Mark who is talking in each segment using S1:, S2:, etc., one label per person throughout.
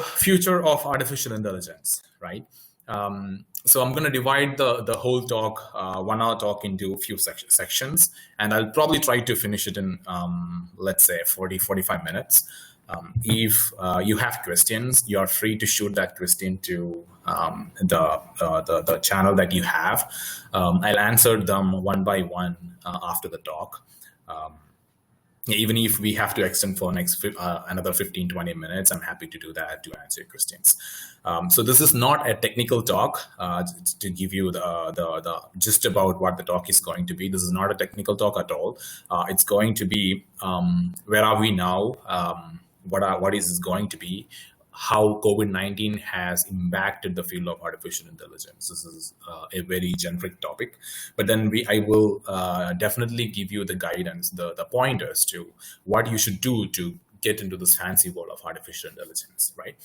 S1: future of artificial intelligence, right? So I'm going to divide the whole talk, 1 hour talk, into a few sections, and I'll probably try to finish it in, let's say, 45 minutes. If you have questions, you are free to shoot that question to the channel that you have. I'll answer them one by one after the talk. Even if we have to extend for next another 15-20 minutes, I'm happy to do that to answer your questions. So this is not a technical talk to give you the gist about what the talk is going to be. This is not a technical talk at all. It's going to be where are we now, what is this going to be, how COVID-19 has impacted the field of artificial intelligence. This is a very generic topic, but then I will definitely give you the guidance, the pointers to what you should do to get into this fancy world of artificial intelligence, right?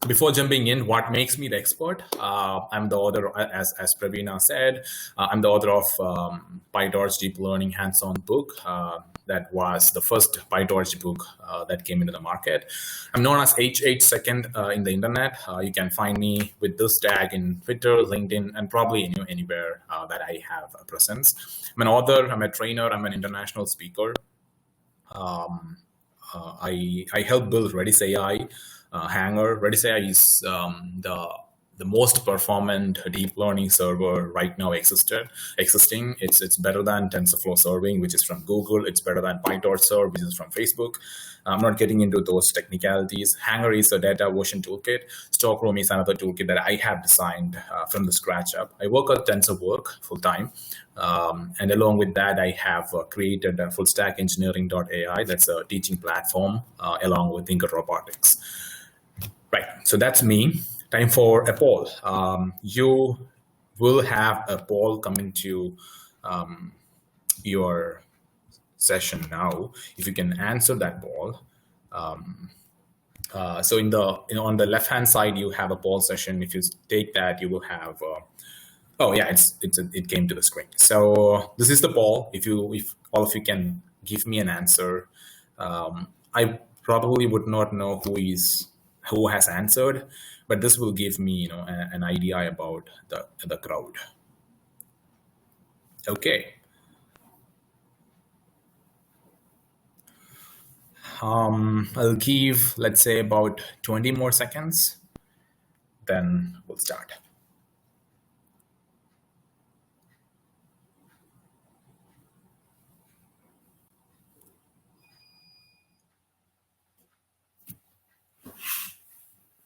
S1: Before jumping in, what makes me the expert? I'm the author, as Praveena said, I'm the author of PyTorch Deep Learning Hands-On book. That was the first PyTorch book that came into the market. I'm known as H8Second in the internet. You can find me with this tag in Twitter, LinkedIn, and probably anywhere that I have a presence. I'm an author, I'm a trainer, I'm an international speaker. I helped build FSEai. Hanger. FSEai is the most performant deep learning server right now existing. It's better than TensorFlow serving, which is from Google. It's better than PyTorch serve, which is from Facebook. I'm not getting into those technicalities. Hanger is a data version toolkit. Stockroom is another toolkit that I have designed from the scratch up. I work at TensorWork full time. And along with that, I have created a fullstackengineering.ai. That's a teaching platform along with Robotics. Right, so that's me. Time for a poll. You will have a poll coming to your session now. If you can answer that poll. So on the left-hand side, you have a poll session. If you take that, you will have. Oh yeah, it came to the screen. So this is the poll. If all of you can give me an answer, I probably would not know who has answered, but this will give me, an idea about the crowd. Okay. I'll give, let's say, about 20 more seconds, then we'll start.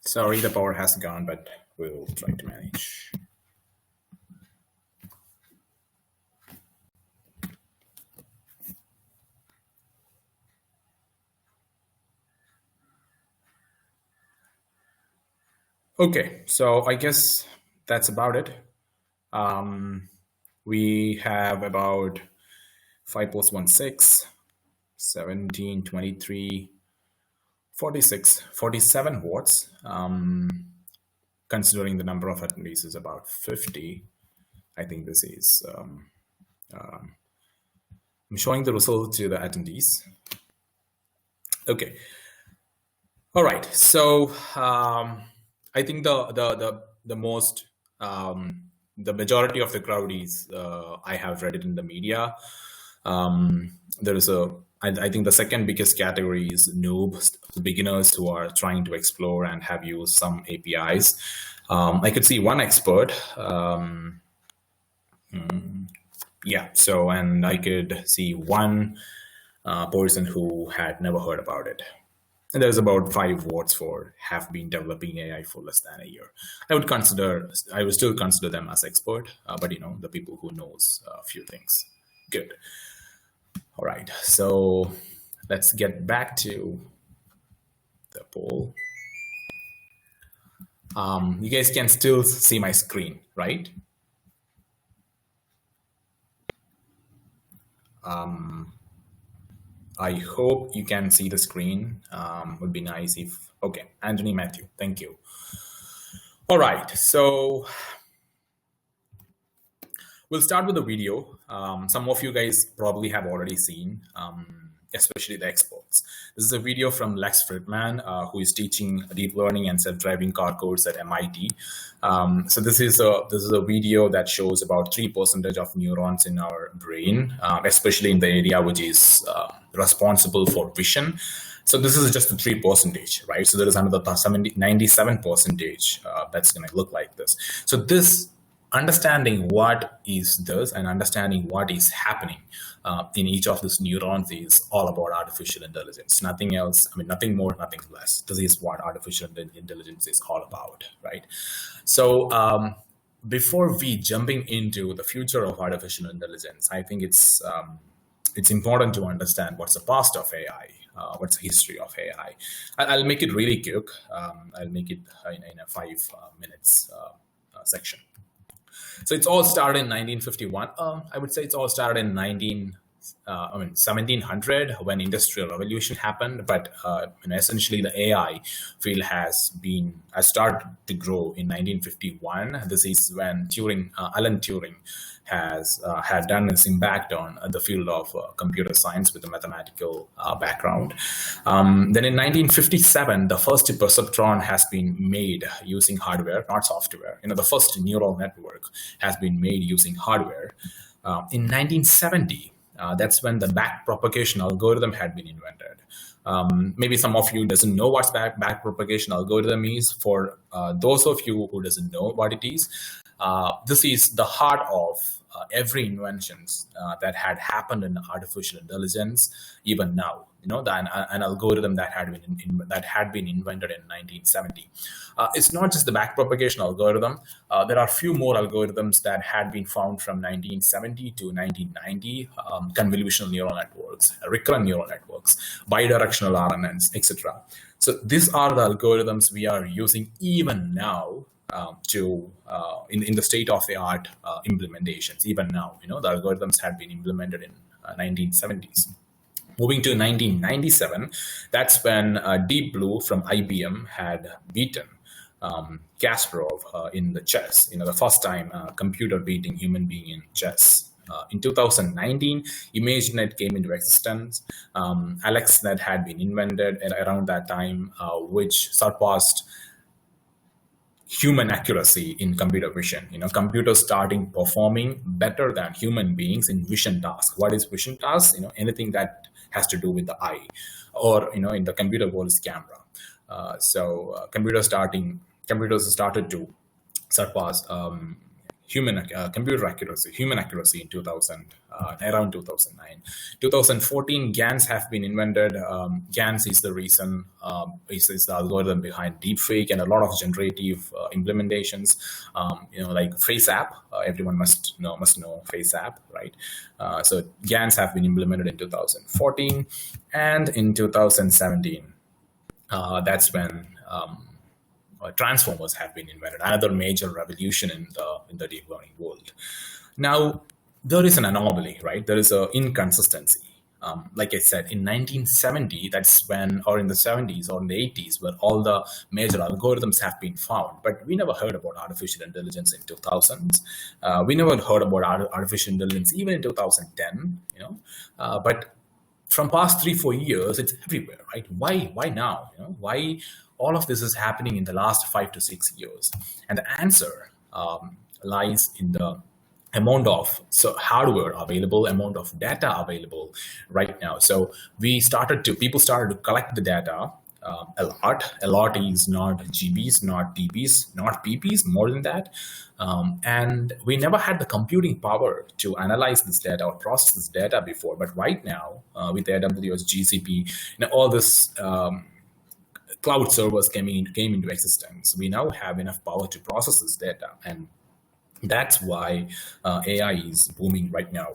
S1: Sorry, the power has gone, but we'll try to manage. Okay, so I guess that's about it. We have about 5 plus 1, 6, 17, 23, 46, 47 votes. Considering the number of attendees is about 50, I think this is, I'm showing the result to the attendees. Okay. All right. So I think the majority of the crowd is, I have read it in the media. There is I think the second biggest category is noobs, beginners who are trying to explore and have used some APIs. I could see one expert. Yeah, so, and I could see one person who had never heard about it. And there's about 5 votes for have been developing AI for less than a year. I would still consider them as expert, but the people who knows a few things. Good. All right, so let's get back to the poll. You guys can still see my screen, right? I hope you can see the screen. Would be nice if, okay, Anthony Matthew, thank you. All right, so we'll start with the video. Some of you guys probably have already seen. especially the experts. This is a video from Lex Fridman, who is teaching deep learning and self-driving car course at MIT. So this is a video that shows about 3% of neurons in our brain, especially in the area which is responsible for vision. So this is just the 3%, right? So there is another 97% that's going to look like this. So this understanding what is this and understanding what is happening in each of these neurons is all about artificial intelligence. Nothing else, I mean, nothing more, nothing less. This is what artificial intelligence is all about, right? So before we jumping into the future of artificial intelligence, I think it's important to understand what's the past of AI. What's the history of AI? I'll make it really quick. I'll make it in a 5 minutes section. So it's all started in 1951. I would say it's all started in 1700 when Industrial Revolution happened. But essentially, the AI field has started to grow in 1951. This is when Alan Turing had done his impact on the field of computer science with a mathematical background. Then in 1957, the first perceptron has been made using hardware, not software. The first neural network has been made using hardware. In 1970, that's when the backpropagation algorithm had been invented. Maybe some of you doesn't know what backpropagation algorithm is. For those of you who doesn't know what it is, this is the heart of every inventions that had happened in artificial intelligence, even now. An algorithm that had been invented in 1970. It's not just the backpropagation algorithm. There are few more algorithms that had been found from 1970 to 1990. Convolutional neural networks, recurrent neural networks, bidirectional RNNs, etc. So these are the algorithms we are using even now in the state-of-the-art implementations. Even now, the algorithms had been implemented in 1970s. Moving to 1997, that's when Deep Blue from IBM had beaten Kasparov in the chess. The first time computer beating human being in chess. In 2019, ImageNet came into existence. AlexNet had been invented around that time, which surpassed human accuracy in computer vision. Computers starting performing better than human beings in vision tasks. What is vision tasks? Anything that has to do with the eye, or in the computer world is camera. Computers started to surpass human accuracy in around 2009. 2014, GANs have been invented. GANs is the reason, is the algorithm behind deepfake and a lot of generative implementations. Like FaceApp. Everyone must know FaceApp, right? So GANs have been implemented in 2014, and in 2017, that's when transformers have been invented, another major revolution in the deep learning world. Now, there is an anomaly, right? There is an inconsistency. Like I said, in 1970, that's when, or in the 70s or in the 80s, where all the major algorithms have been found. But we never heard about artificial intelligence in 2000s. We never heard about artificial intelligence even in 2010. But from past 3-4 years, it's everywhere, right? Why now? Why all of this is happening in the last 5 to 6 years? And the answer lies in the amount of hardware available, amount of data available right now. So people started to collect the data a lot. A lot is not GBs, not TBs, not PPs, more than that. And we never had the computing power to analyze this data or process this data before. But right now, with AWS, GCP, all this cloud servers came into existence. We now have enough power to process this data, and that's why AI is booming right now.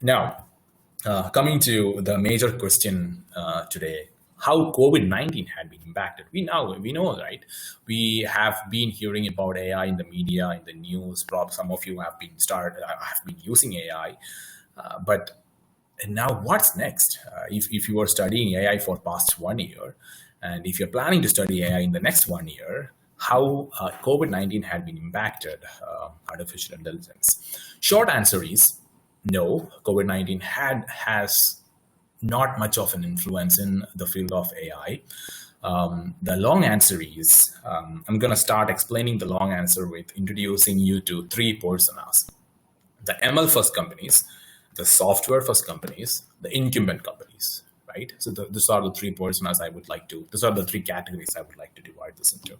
S1: Now, coming to the major question today, how COVID-19 had been impacted. We know, right? We have been hearing about AI in the media, in the news. Probably some of you have been using AI, but now what's next? If you are studying AI for past 1 year, and if you're planning to study AI in the next 1 year, how COVID-19 had been impacted artificial intelligence? Short answer is no. COVID-19 has not much of an influence in the field of AI. The long answer is, I'm going to start explaining the long answer with introducing you to three personas: the ML first companies, the software first companies, the incumbent companies, right? So these are the three personas these are the three categories I would like to divide this into.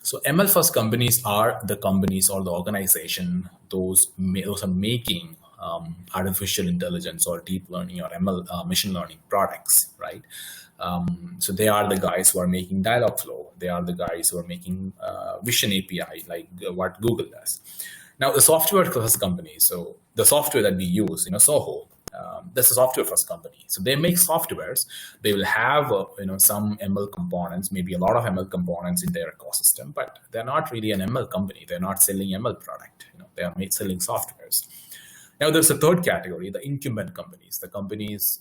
S1: So ML first companies are the companies or the organization, those are making artificial intelligence or deep learning or ML machine learning products, right? So they are the guys who are making Dialogflow. They are the guys who are making Vision API, like what Google does. Now, the software first company, so the software that we use, Soho, this is a software first company. So they make softwares. They will have, some ML components, maybe a lot of ML components in their ecosystem, but they're not really an ML company. They're not selling ML product. They are selling softwares. Now, there's a third category, the incumbent companies. The companies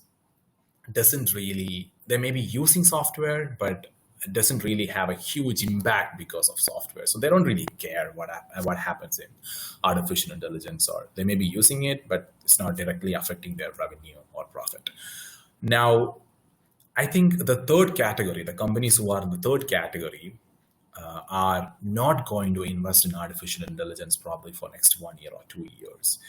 S1: they may be using software, but it doesn't really have a huge impact because of software. So they don't really care what happens in artificial intelligence, or they may be using it, but it's not directly affecting their revenue or profit. Now, I think the third category, the companies who are in the third category, are not going to invest in artificial intelligence probably for next 1 year or 2 years.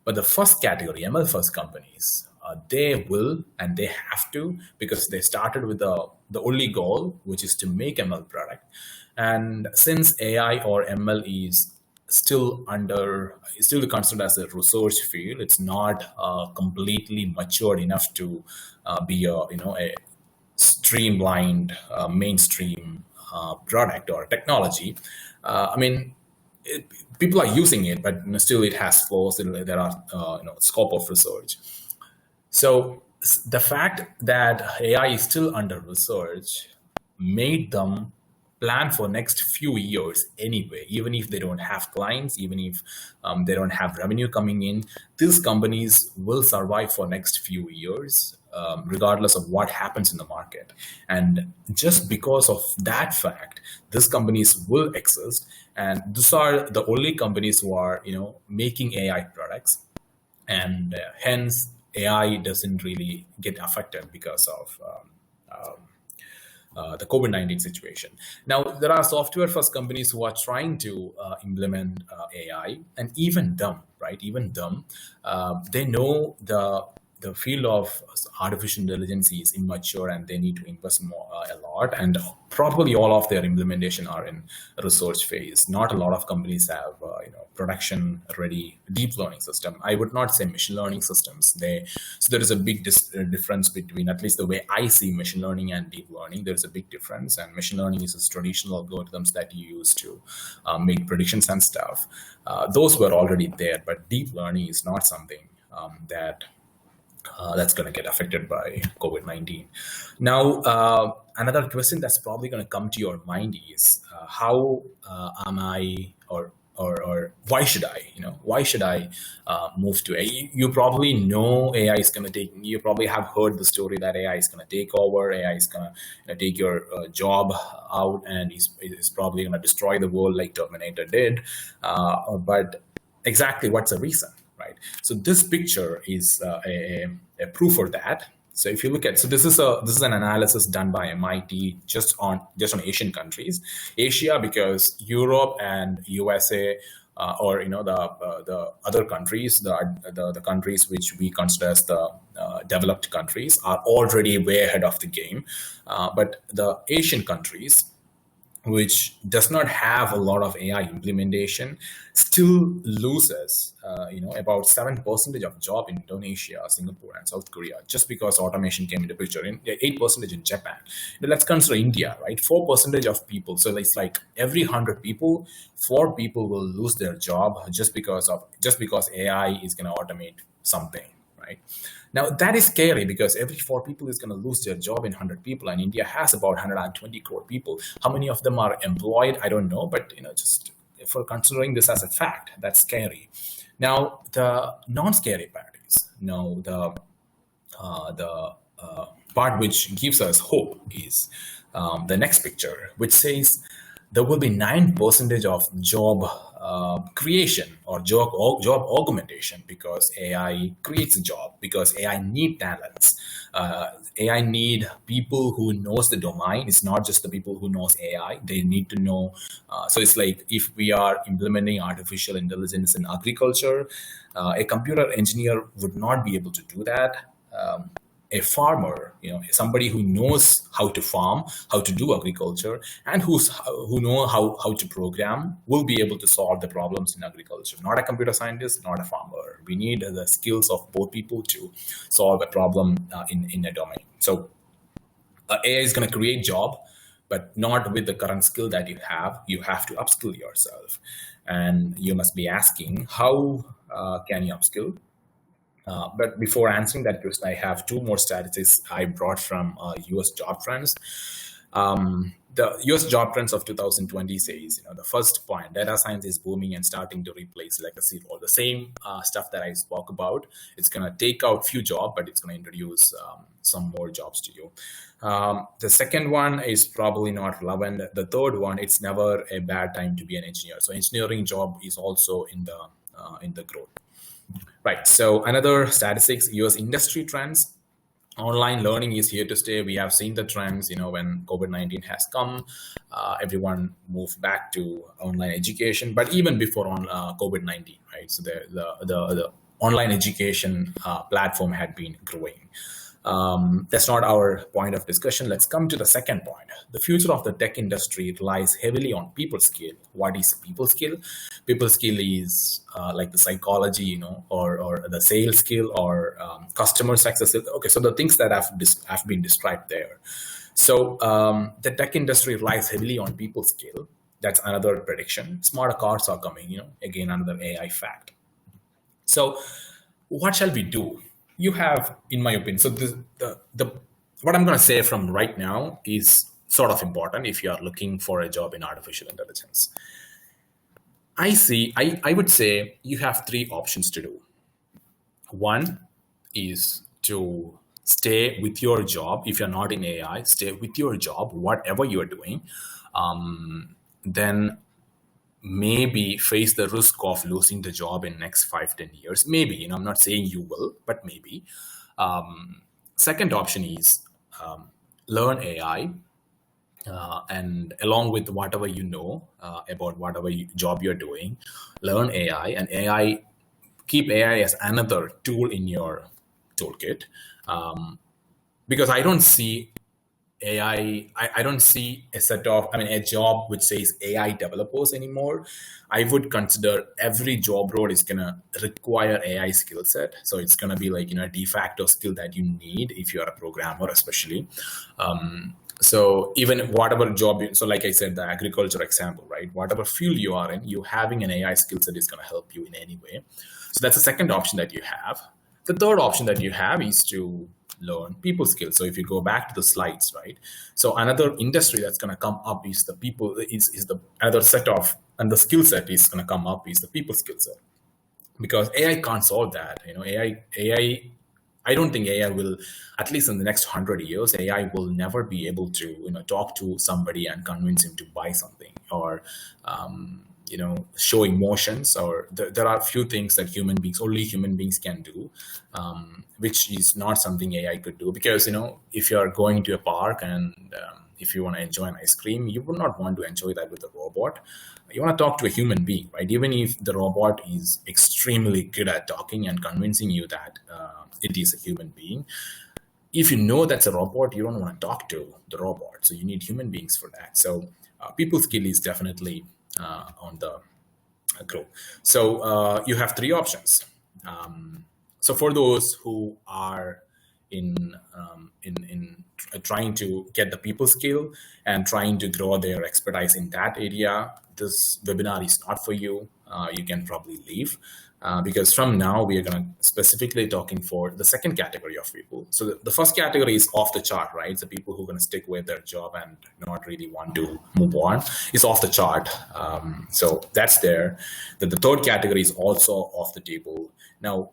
S1: But the first category, ML first companies, they will and they have to, because they started with the only goal, which is to make ML product. And since AI or ML is still considered as a research field, it's not completely matured enough to be a streamlined mainstream product or technology. People are using it, but still it has flaws. There are scope of research. So the fact that AI is still under research made them plan for next few years anyway, even if they don't have clients, even if they don't have revenue coming in. These companies will survive for next few years, regardless of what happens in the market. And just because of that fact, these companies will exist. And these are the only companies who are, making AI products. And hence, AI doesn't really get affected because of the COVID-19 situation. Now, there are software first companies who are trying to implement AI, and even them, right? Even them, they know the field of artificial intelligence is immature and they need to invest more a lot, and probably all of their implementation are in research phase. Not a lot of companies have production ready deep learning system. I would not say machine learning systems. So there is a big difference between, at least the way I see machine learning and deep learning. There's a big difference, and machine learning is traditional algorithms that you use to make predictions and stuff. Those were already there, but deep learning is not something that's going to get affected by COVID-19. Now, another question that's probably going to come to your mind is, how am I, or why should I move to AI? You probably know AI is going to take, you probably have heard the story that AI is going to take over, AI is going to take your job out, and is probably going to destroy the world like Terminator did. But exactly what's the reason? Right. So this picture is a proof for that. So if you look at, so this is an analysis done by MIT just on Asian countries, Asia, because Europe and USA, or the other countries, the countries which we consider as the developed countries, are already way ahead of the game. But the Asian countries, which does not have a lot of AI implementation, still loses, about 7% of job in Indonesia, Singapore, and South Korea, just because automation came into picture. 8% in Japan. Let's consider India, right? 4% of people. So it's like every 100 people, 4 people will lose their job just because AI is going to automate something, right? Now, that is scary because every 4 people is going to lose their job in 100 people, and India has about 120 crore people. How many of them are employed? I don't know, but just for considering this as a fact, that's scary. Now, the non-scary part is, the part which gives us hope is the next picture, which says there will be 9% of job creation or job augmentation, because AI creates a job, because AI need talents. AI need people who knows the domain. It's not just the people who knows AI. They need to know. So it's like if we are implementing artificial intelligence in agriculture, a computer engineer would not be able to do that. A farmer, somebody who knows how to farm, how to do agriculture, and who know how to program, will be able to solve the problems in agriculture. Not a computer scientist, not a farmer. We need the skills of both people to solve a problem in a domain. So AI is going to create job, but not with the current skill that you have. You have to upskill yourself, and you must be asking, how can you upskill? But before answering that question, I have two more statistics I brought from US job trends. The US job trends of 2020 says, the first point, data science is booming and starting to replace legacy role. The same stuff that I spoke about. It's going to take out few jobs, but it's going to introduce some more jobs to you. The second one is probably not relevant. The third one, it's never a bad time to be an engineer. So engineering job is also in the growth. Right. So another statistics, US industry trends. Online learning is here to stay. We have seen the trends, when COVID-19 has come, everyone moved back to online education, but even before on COVID-19, right? So the online education platform had been growing. That's not our point of discussion. Let's come to the second point. The future of the tech industry relies heavily on people skill. What is people skill? People skill is like the psychology, or the sales skill, or customer success skill. Okay, so the things that have been described there. So the tech industry relies heavily on people skill. That's another prediction. Smarter cars are coming, again, another AI fact. So what shall we do? You have, in my opinion, so what I'm going to say from right now is sort of important if you are looking for a job in artificial intelligence. I would say you have three options to do. One is to stay with your job. If you're not in AI, stay with your job, whatever you're doing. Then maybe face the risk of losing the job in next 5-10 years. Maybe, I'm not saying you will, but maybe. Second option is learn AI, and along with whatever you know about whatever job you're doing, learn AI, and keep AI as another tool in your toolkit. Because I don't see AI, I don't see a job which says AI developers anymore. I would consider every job role is going to require AI skill set. So it's going to be like, a de facto skill that you need if you're a programmer, especially. So even whatever job, so like I said, the agriculture example, right? Whatever field you are in, you having an AI skill set is going to help you in any way. So that's the second option that you have. The third option that you have is to learn people skills. So if you go back to the slides, right? So another industry that's going to come up is the people, is the other set of, and the skill set is going to come up is the people skill set. Because AI can't solve that. AI, I don't think AI will, at least in the next 100 years, AI will never be able to, talk to somebody and convince him to buy something, or, show emotions, or there are a few things that only human beings can do, which is not something AI could do. Because, if you're going to a park and if you want to enjoy an ice cream, you would not want to enjoy that with a robot. You want to talk to a human being, right? Even if the robot is extremely good at talking and convincing you that it is a human being, if you know that's a robot, you don't want to talk to the robot. So you need human beings for that. So people skill is definitely on the growth. So you have three options. So for those who are in trying to get the people skill and trying to grow their expertise in that area, this webinar is not for you. You can probably leave. Because from now we are going to specifically talking for the second category of people. So the first category is off the chart, right? It's the people who are going to stick with their job and not really want to move on. It's off the chart. So that's there. The third category is also off the table. Now,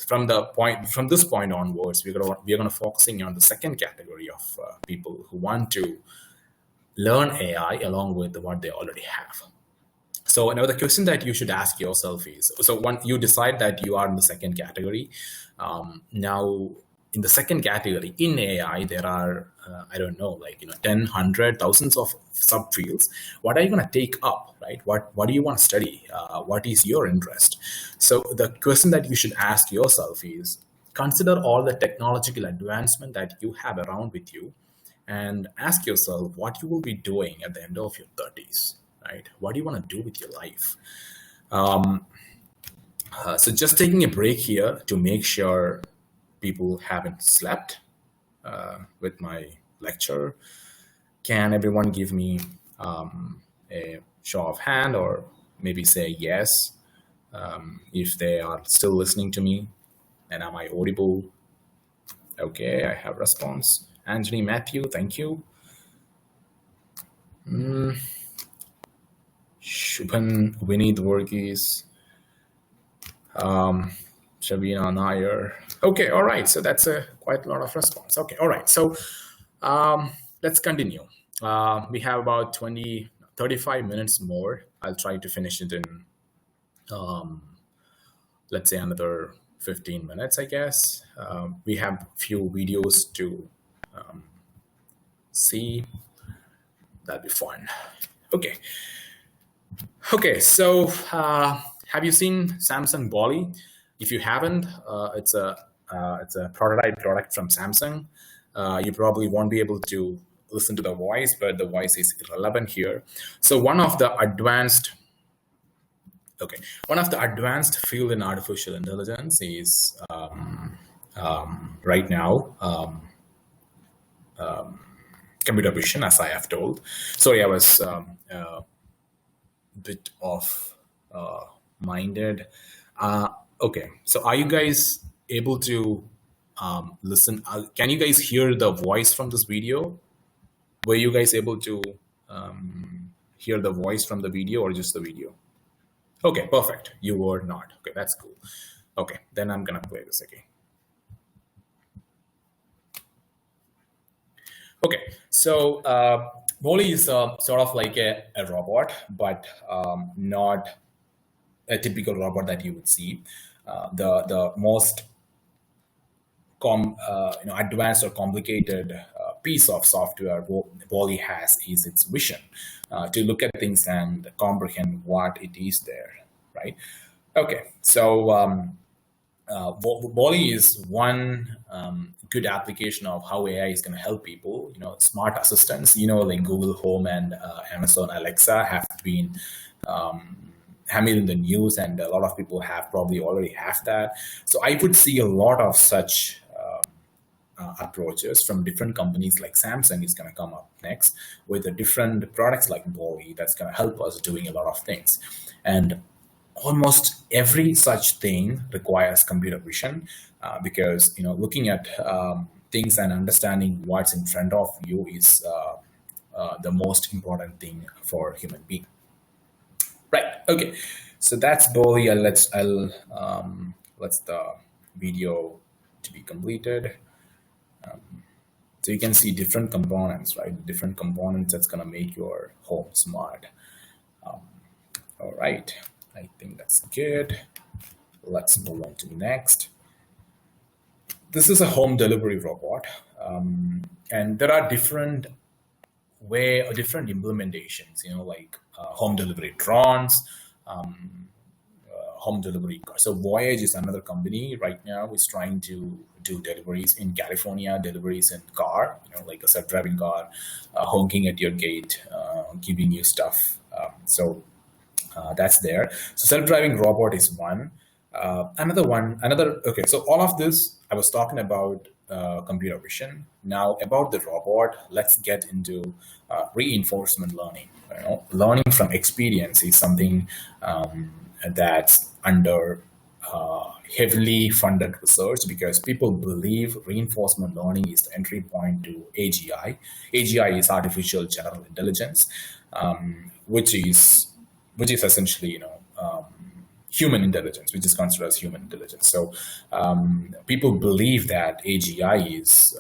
S1: from this point onwards, we're going to focusing on the second category of people who want to learn AI along with what they already have. So now the question that you should ask yourself is, so once you decide that you are in the second category, now in the second category in AI, there are, I don't know, like, 10, 100, thousands of subfields. What are you going to take up, right? What do you want to study? What is your interest? So the question that you should ask yourself is, consider all the technological advancement that you have around with you, and ask yourself what you will be doing at the end of your 30s, right? What do you want to do with your life? So just taking a break here to make sure people haven't slept with my lecture. Can everyone give me a show of hand, or maybe say yes if they are still listening to me? And am I audible? Okay, I have response. Anthony, Matthew, thank you. Shubhan, Vineet Varghese, Shabina Nair. Okay, all right. So that's quite a lot of response. Okay, all right. So let's continue. We have about 35 minutes more. I'll try to finish it in, let's say, another 15 minutes, I guess. We have a few videos to see. That'll be fun. Okay. Okay, so have you seen Samsung Bolly? If you haven't, it's a prototype product from Samsung. You probably won't be able to listen to the voice, but the voice is irrelevant here. So one of the advanced field in artificial intelligence is right now computer vision, as I have told. Sorry, I was bit off minded. Okay, so are you guys able to listen? Can you guys hear the voice from this video? Were you guys able to hear the voice from the video, or just the video? Okay, perfect. You were not. Okay, that's cool. Okay, then I'm gonna play this again. Okay, so Wally is sort of like a robot, but not a typical robot that you would see. The most advanced or complicated piece of software Wally has is its vision, to look at things and comprehend what it is there, right? Okay, so Wally is one good application of how AI is going to help people. Smart assistants, like Google Home and Amazon Alexa have been hammered in the news, and a lot of people have probably already have that. So I would see a lot of such approaches from different companies. Like Samsung is going to come up next with the different products like Wally that's going to help us doing a lot of things. And almost every such thing requires computer vision, because looking at things and understanding what's in front of you is the most important thing for a human being. Right. Okay. So that's Bolly. Let's the video to be completed. So you can see different components, right? Different components that's gonna make your home smart. All right. I think that's good. Let's move on to the next. This is a home delivery robot, and there are different implementations. Like home delivery drones, home delivery cars. So Voyager is another company right now is trying to do deliveries in California, deliveries in car, like a self-driving car, honking at your gate, giving you stuff. That's there. So self-driving robot is one. Okay, so all of this, I was talking about computer vision. Now about the robot, let's get into reinforcement learning. Learning from experience is something that's under heavily funded research, because people believe reinforcement learning is the entry point to AGI. AGI is artificial general intelligence, which is essentially human intelligence, which is considered as human intelligence. So people believe that AGI is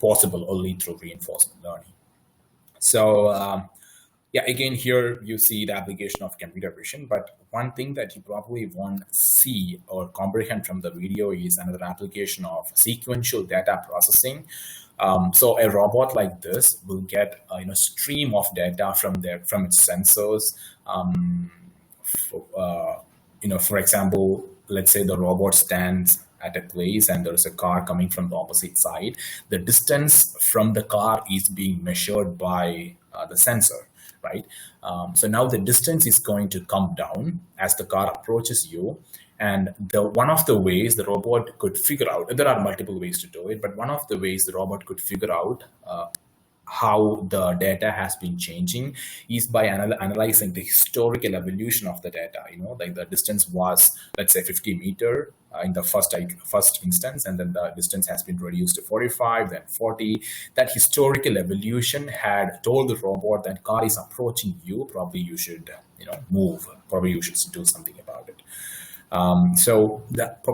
S1: possible only through reinforcement learning. So yeah, again, here you see the application of computer vision, but one thing that you probably won't see or comprehend from the video is another application of sequential data processing. So a robot like this will get a stream of data from its sensors. For example, let's say the robot stands at a place and there's a car coming from the opposite side. The distance from the car is being measured by the sensor, right? So now the distance is going to come down as the car approaches you. And one of the ways the robot could figure out, there are multiple ways to do it, but one of the ways the robot could figure out how the data has been changing is by analyzing the historical evolution of the data. Like the distance was, let's say, 50 meter in the first instance, and then the distance has been reduced to 45, then 40. That historical evolution had told the robot that car is approaching you, probably you should move, probably you should do something about it. So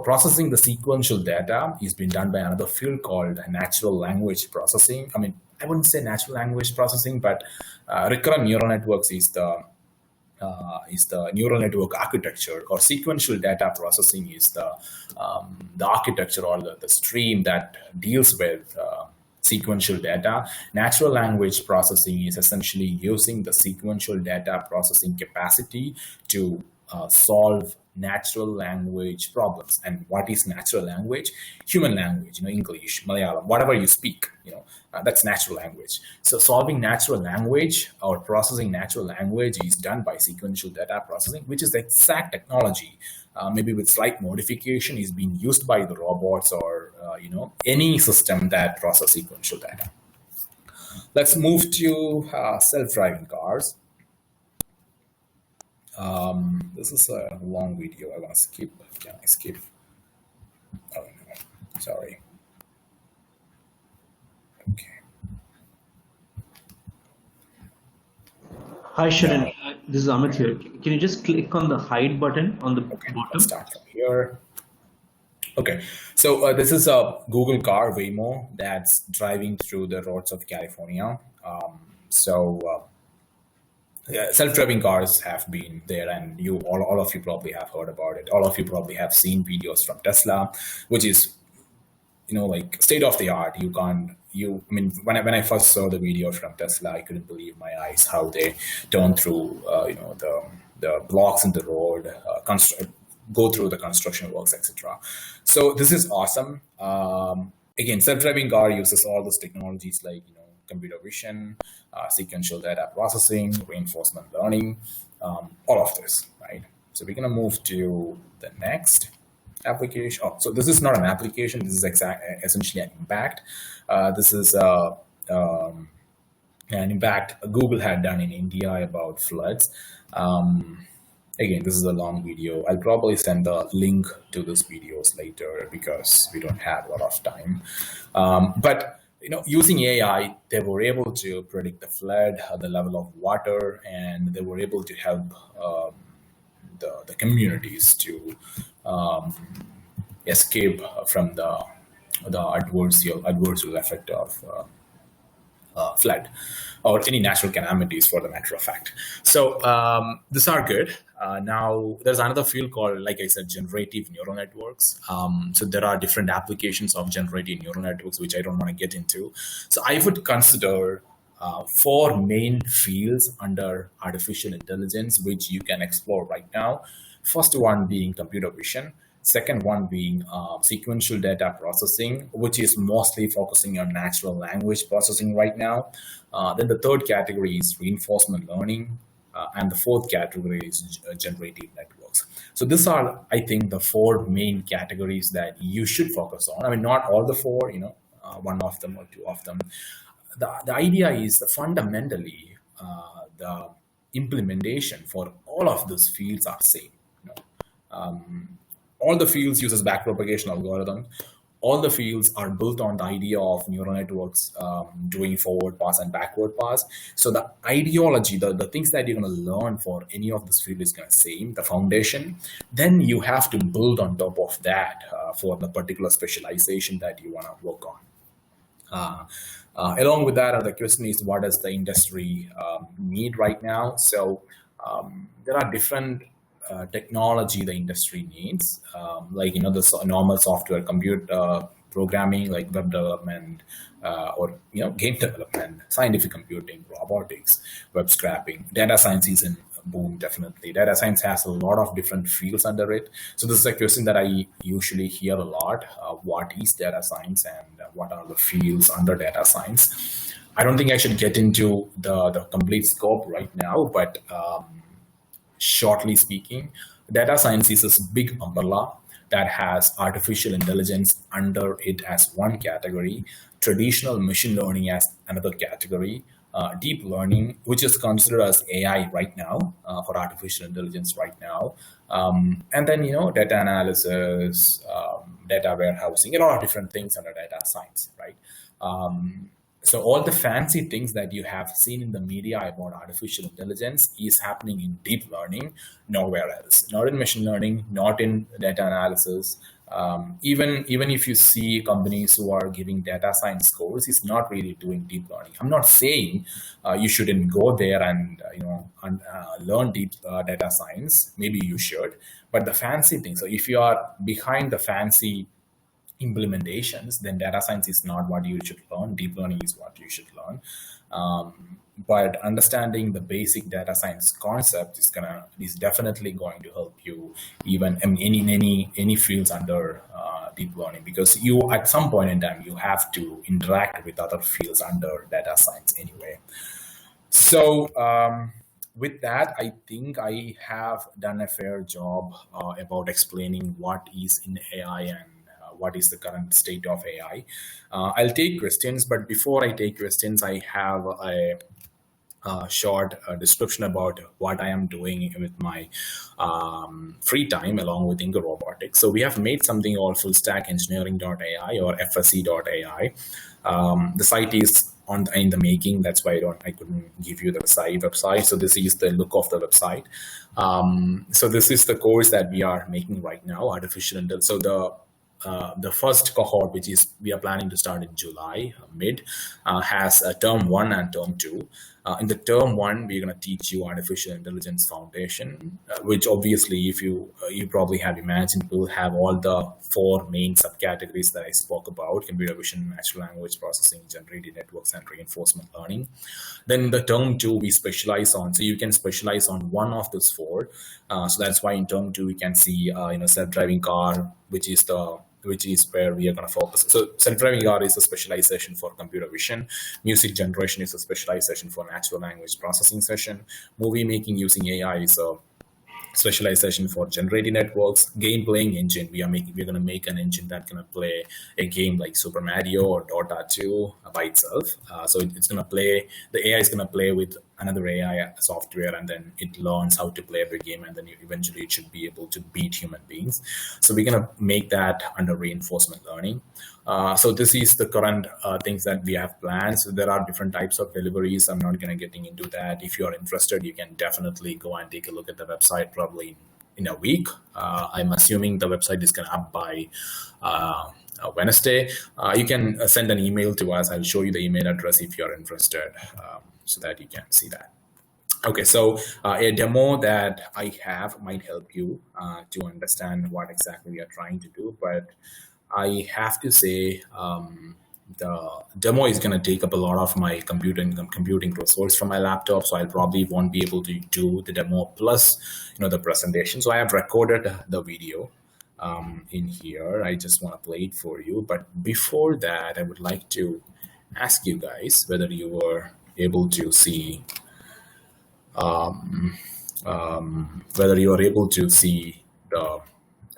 S1: processing the sequential data is being done by another field called natural language processing. I wouldn't say natural language processing, but recurrent neural networks is the neural network architecture, or sequential data processing is the architecture or the stream that deals with sequential data. Natural language processing is essentially using the sequential data processing capacity to solve natural language problems. And what is natural language? Human language, English, Malayalam, whatever you speak, that's natural language. So solving natural language or processing natural language is done by sequential data processing, which is the exact technology, maybe with slight modification, is being used by the robots or any system that process sequential data. Let's move to self-driving cars. This is a long video. I want to skip. Can I skip? Oh no, sorry. Okay.
S2: Hi Sherin, this is Amit here. Can you just click on the hide button on the bottom?
S1: Let's start from here. Okay, so this is a Google car, Waymo, that's driving through the roads of California. Self-driving cars have been there, and all of you probably have heard about it. All of you probably have seen videos from Tesla, which is like state of the art. When I first saw the video from Tesla, I couldn't believe my eyes how they turn through the blocks in the road, go through the construction works, etc. So this is awesome. Again, self-driving car uses all those technologies like computer vision, sequential data processing, reinforcement learning, all of this, right? So we're going to move to the next application. So this is not an application. This is essentially an impact. This is an impact Google had done in India about floods. Again, this is a long video. I'll probably send the link to this videos later because we don't have a lot of time. But using AI, they were able to predict the flood, the level of water, and they were able to help the communities to escape from the adversarial effect of flood or any natural calamities, for the matter of fact. So these are good. Now there's another field called, like I said, generative neural networks. So there are different applications of generative neural networks, which I don't want to get into. So I would consider 4 main fields under artificial intelligence, which you can explore right now. First one being computer vision. Second one being sequential data processing, which is mostly focusing on natural language processing right now. Then the third category is reinforcement learning. And the fourth category is generative networks. So these are, I think, the 4 main categories that you should focus on. Not all the 4, one of them or 2 of them. The idea is that fundamentally, the implementation for all of these fields are same. All the fields uses backpropagation algorithm. All the fields are built on the idea of neural networks doing forward pass and backward pass. So the ideology, the things that you're going to learn for any of this field is going to same, the foundation. Then you have to build on top of that for the particular specialization that you want to work on. Along with that, the question is, what does the industry need right now? So there are different technology the industry needs, like the normal software, computer programming, like web development, or game development, scientific computing, robotics, web scraping. Data science is in boom, definitely. Data science has a lot of different fields under it. So this is a question that I usually hear a lot. What is data science, and what are the fields under data science? I don't think I should get into the complete scope right now, but shortly speaking, data science is this big umbrella that has artificial intelligence under it as one category, traditional machine learning as another category, deep learning, which is considered as AI right now, for artificial intelligence right now, and then data analysis, data warehousing, a lot of different things under data science, right? So all the fancy things that you have seen in the media about artificial intelligence is happening in deep learning, nowhere else. Not in machine learning, not in data analysis. Even if you see companies who are giving data science course, it's not really doing deep learning. I'm not saying you shouldn't go there and learn deep data science. Maybe you should, but the fancy things. So if you are behind the fancy implementations, then data science is not what you should learn. Deep learning is what you should learn. But understanding the basic data science concept is definitely going to help you, even in any fields under deep learning, because you at some point in time you have to interact with other fields under data science anyway. So with that, I think I have done a fair job about explaining what is in AI and what is the current state of AI. I'll take questions, but before I take questions, I have a short description about what I am doing with my free time along with Ingo Robotics. So we have made something called fullstackengineering.ai or FSE.ai. The site is in the making. That's why I couldn't give you the website. So this is the look of the website. So this is the course that we are making right now, artificial intelligence. So the first cohort, which is we are planning to start in July mid, has term 1 and term 2. In the term 1, we're going to teach you artificial intelligence foundation, which obviously, if you probably have imagined, will have all the 4 main subcategories that I spoke about: computer vision, natural language processing, generative networks, and reinforcement learning. Then in the term 2, we specialize on, so you can specialize on one of those 4. So that's why in term 2 we can see self-driving car, which is where we are going to focus. So self-driving car is a specialization for computer vision. Music generation is a specialization for natural language processing session. Movie making using AI is a specialization for generative networks. Game playing engine, we're going to make an engine that can play a game like Super Mario or Dota 2 by itself. So it's going to play, the AI is going to play with another AI software, and then it learns how to play every game, and then eventually it should be able to beat human beings. So we're going to make that under reinforcement learning. So this is the current things that we have planned. So there are different types of deliveries. I'm not going to getting into that. If you are interested, you can definitely go and take a look at the website probably in a week. I'm assuming the website is going to up by Wednesday. You can send an email to us. I'll show you the email address if you're interested, so that you can see that. Okay, so a demo that I have might help you to understand what exactly we are trying to do, but I have to say the demo is going to take up a lot of my computing resource from my laptop, so I probably won't be able to do the demo plus the presentation. So I have recorded the video in here. I just want to play it for you, but before that I would like to ask you guys whether you were able to see whether you are able to see the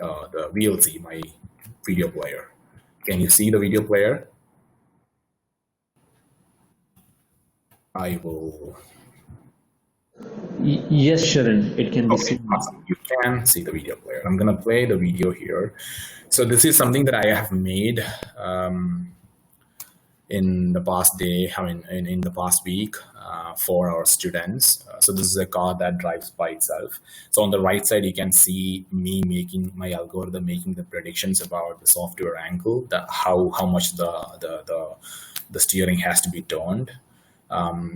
S1: VLC, my video player. Can you see the video player? I will.
S2: Yes, Sherin, it can be seen.
S1: Awesome. You can see the video player. I'm going to play the video here. So this is something that I have made in the past day, in the past week for our students. So this is a car that drives by itself. So on the right side, you can see me making my algorithm, making the predictions about the software angle, how much the the steering has to be turned.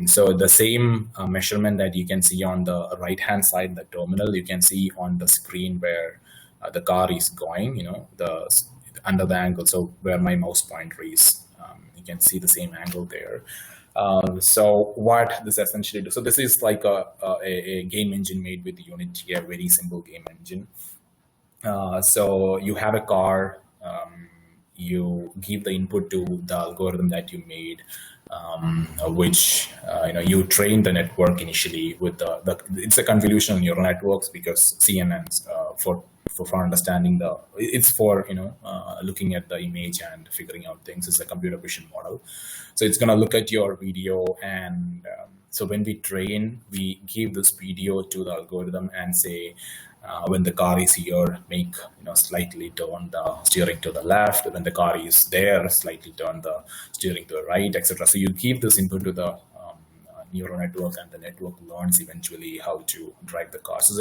S1: So the same measurement that you can see on the right-hand side, the terminal, you can see on the screen where the car is going, under the angle, so where my mouse pointer is, you can see the same angle there. So what this essentially does, so this is like a game engine made with Unity, a very simple game engine. So you have a car, you give the input to the algorithm that you made, which you train the network initially with it's a convolutional neural networks, because CNNs for understanding it's for looking at the image and figuring out things. It's a computer vision model, so it's going to look at your video, and so when we train, we give this video to the algorithm and say, when the car is here, make slightly turn the steering to the left. When the car is there, slightly turn the steering to the right, etc. So you give this input to the neural network, and the network learns eventually how to drive the car. So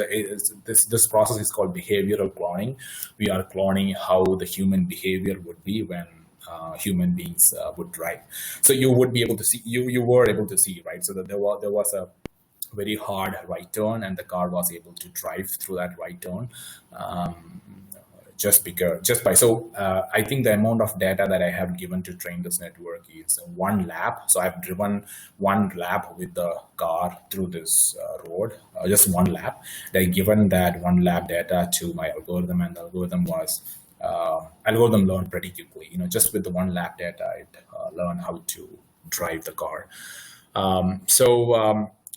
S1: this process is called behavioral cloning. We are cloning how the human behavior would be when human beings would drive. So you would be able to see, you were able to see, right? So that there was a very hard right turn, and the car was able to drive through that right turn I think the amount of data that I have given to train this network is 1 lap. So I've driven 1 lap with the car through this road, just 1 lap. I've given that 1 lap data to my algorithm, and the algorithm learned pretty quickly. Just with the 1 lap data, it learned how to drive the car.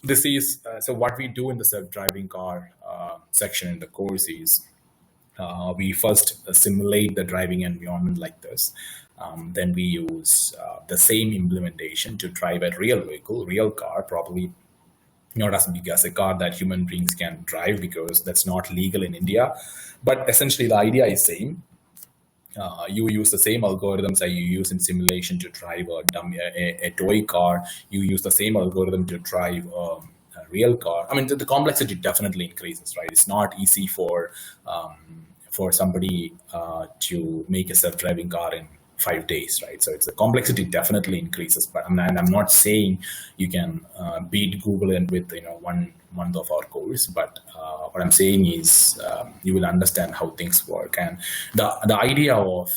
S1: This is so what we do in the self-driving car section in the course is we first simulate the driving environment like this. Then we use the same implementation to drive a real vehicle, real car, probably not as big as a car that human beings can drive, because that's not legal in India. But essentially the idea is same. You use the same algorithms that you use in simulation to drive a toy car. You use the same algorithm to drive a real car. I mean, the complexity definitely increases, right? It's not easy for somebody to make a self-driving car in 5 days, right? So the complexity definitely increases. But I'm not saying you can beat Google and with 1 month of our course, but what I'm saying is you will understand how things work. And the idea of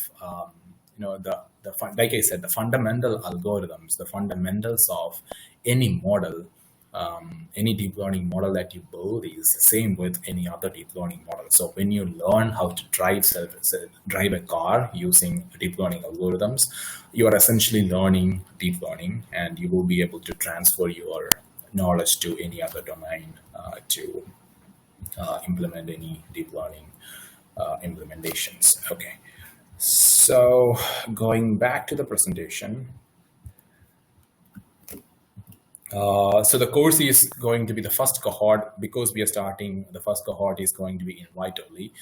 S1: like I said, the fundamental algorithms, the fundamentals of any model, any deep learning model that you build is the same with any other deep learning model. So when you learn how to drive a car using deep learning algorithms, you are essentially learning deep learning, and you will be able to transfer your knowledge to any other domain to implement any deep learning implementations. Okay, so going back to the presentation. So the course is going to be the first cohort. Because we are starting, the first cohort is going to be invite only.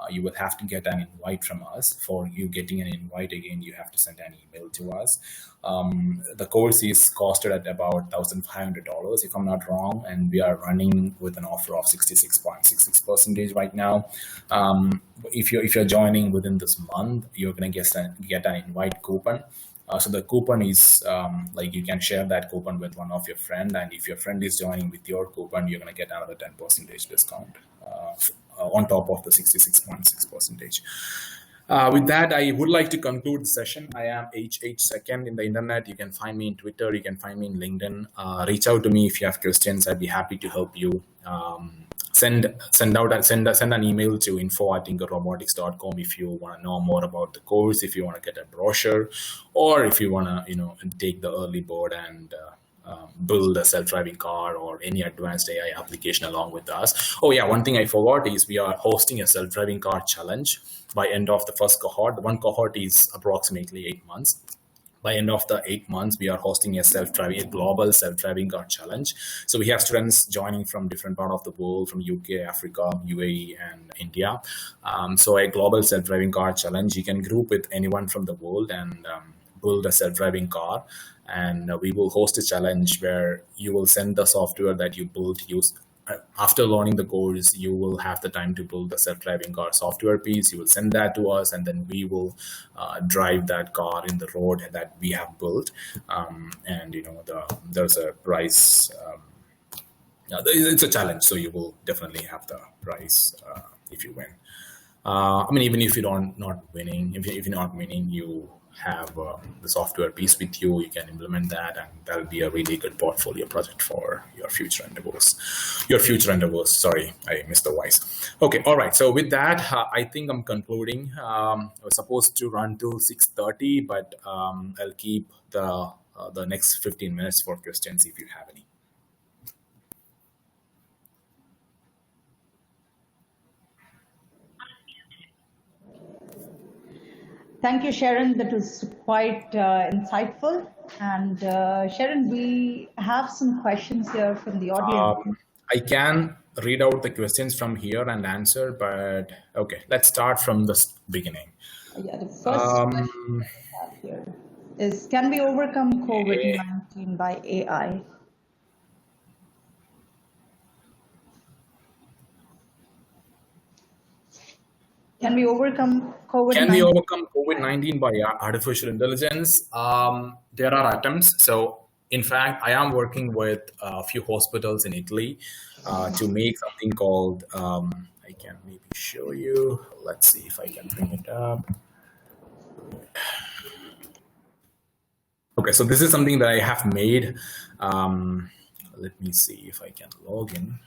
S1: You will have to get an invite from us. For you getting an invite, again, you have to send an email to us. The course is costed at about $1,500, if I'm not wrong, and we are running with an offer of 66.66% right now. If you're joining within this month, you're going to get an invite coupon. So the coupon is like you can share that coupon with one of your friends, and if your friend is joining with your coupon, you're going to get another 10% discount on top of the 66.6%. With that, I would like to conclude the session. I am H2nd in the internet. You can find me in Twitter. You can find me in LinkedIn. Reach out to me if you have questions. I'd be happy to help you. Send an email to info@robotics.com if you want to know more about the course, if you want to get a brochure, or if you want to take the early board and build a self-driving car or any advanced AI application along with us. Oh yeah, one thing I forgot is we are hosting a self-driving car challenge by end of the first cohort. One cohort is approximately 8 months. By end of the 8 months, we are hosting a global self-driving car challenge. So we have students joining from different parts of the world, from UK, Africa, UAE, and India. So a global self-driving car challenge, you can group with anyone from the world and build a self-driving car. And we will host a challenge where you will send the software that you built after learning the course, you will have the time to build the self-driving car software piece. You will send that to us, and then we will drive that car in the road that we have built. And there's a price. It's a challenge, so you will definitely have the prize if you win. I mean, even if you're not winning, if you're not winning, you have the software piece with you. You can implement that, and that'll be a really good portfolio project for your future endeavors. Sorry, I missed the voice. Okay, all right. So with that, I think I'm concluding. I was supposed to run till 6:30, but I'll keep the next 15 minutes for questions if you have any.
S3: Thank you, Sherin. That was quite insightful. And Sherin, we have some questions here from the audience.
S1: I can read out the questions from here and answer, but okay, let's start from the beginning.
S3: Yeah, the first question we have here is, can we overcome COVID-19 by AI? Can we overcome COVID-19?
S1: Can we overcome COVID-19 by artificial intelligence? There are attempts. So, in fact, I am working with a few hospitals in Italy to make something called, I can maybe show you. Let's see if I can bring it up. Okay, so this is something that I have made. Let me see if I can log in.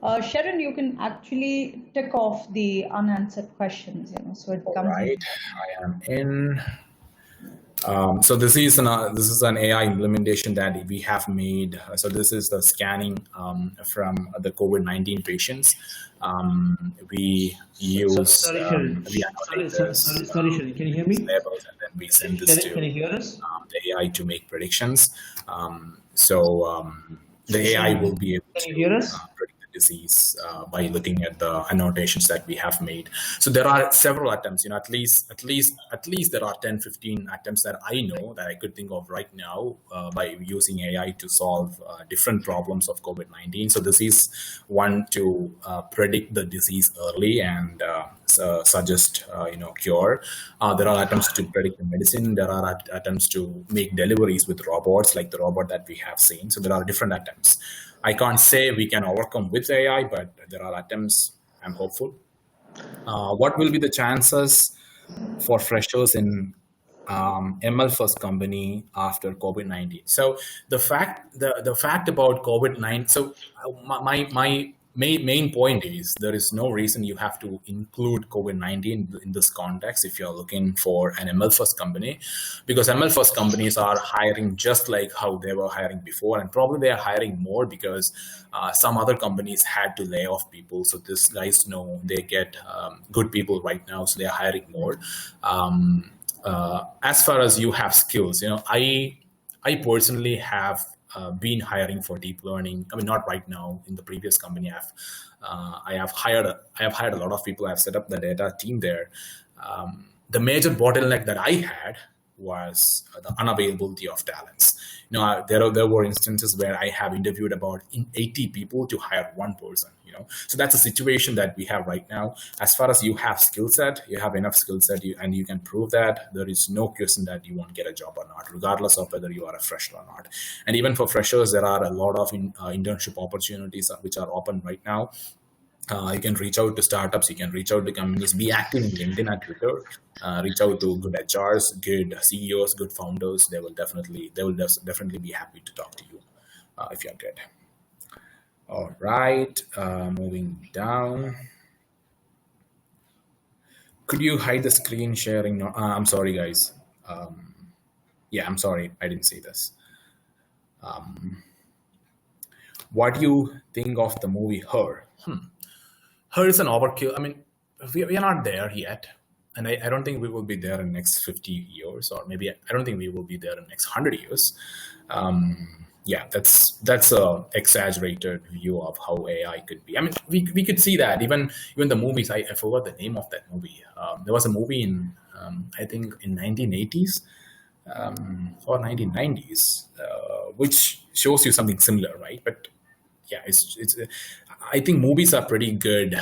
S3: Sherin, you can actually tick off the unanswered questions, so it comes.
S1: Right, I am in. So this is an AI implementation that we have made. So this is the scanning from the COVID-19 patients. We use
S2: sorry, Sherin, can you hear me?
S1: Labels, and then we send this
S2: Can you hear us?
S1: The AI to make predictions. The AI will be able to predict the disease by looking at the annotations that we have made. So there are several attempts. At least there are 10, 15 attempts that I know that I could think of right now by using AI to solve different problems of COVID-19. So this is one to predict the disease early and suggest cure. There are attempts to predict the medicine. There are attempts to make deliveries with robots, like the robot that we have seen. So there are different attempts. I can't say we can overcome with AI, but there are attempts. I'm hopeful. What will be the chances for freshers in ML first company after COVID-19? So the fact about COVID-19. So my main point is there is no reason you have to include COVID-19 in this context if you're looking for an ML first company, because ML first companies are hiring just like how they were hiring before, and probably they are hiring more because some other companies had to lay off people. So these guys know they get good people right now, so they are hiring more. As far as you have skills, I personally have been hiring for deep learning. I mean, not right now. In the previous company, I have hired a lot of people. I've set up the data team there. The major bottleneck that I had was the unavailability of talents. There were instances where I have interviewed about 80 people to hire one person. So that's a situation that we have right now. As far as you have skill set, you have enough skill set, and you can prove that, there is no question that you won't get a job or not, regardless of whether you are a fresher or not. And even for freshers, there are a lot of internship opportunities which are open right now. You can reach out to startups, you can reach out to companies, be active in LinkedIn and Twitter, reach out to good HRs, good CEOs, good founders. They will definitely be happy to talk to you if you're good. All right, moving down. Could you hide the screen sharing? No, I'm sorry, guys. Yeah, I'm sorry, I didn't see this. What do you think of the movie Her? Her is an overkill. I mean, we are not there yet. And I don't think we will be there in the next 50 years, or maybe I don't think we will be there in the next 100 years. Yeah, that's a exaggerated view of how AI could be. I mean, we could see that even the movies. I forgot the name of that movie. There was a movie in I think in 1980s or 1990s, which shows you something similar, right? But yeah, it's. I think movies are pretty good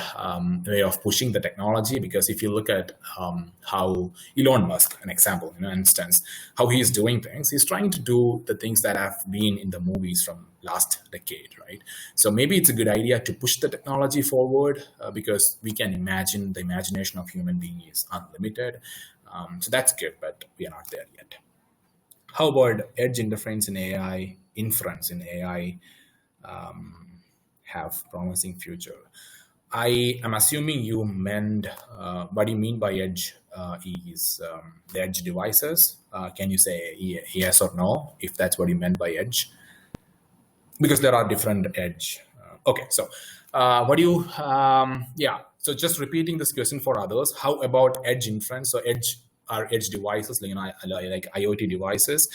S1: way of pushing the technology, because if you look at how Elon Musk, an example, instance, how he is doing things, he's trying to do the things that have been in the movies from last decade, right? So maybe it's a good idea to push the technology forward, because we can imagine the imagination of human being is unlimited. So that's good, but we are not there yet. How about edge interference in AI, inference in AI? Have promising future. I am assuming you meant what you mean by edge is the edge devices. Can you say yes or no if that's what you meant by edge? Because there are different edge. Okay, so what do you? Yeah. So just repeating this question for others. How about edge inference? So edge are edge devices, like IoT devices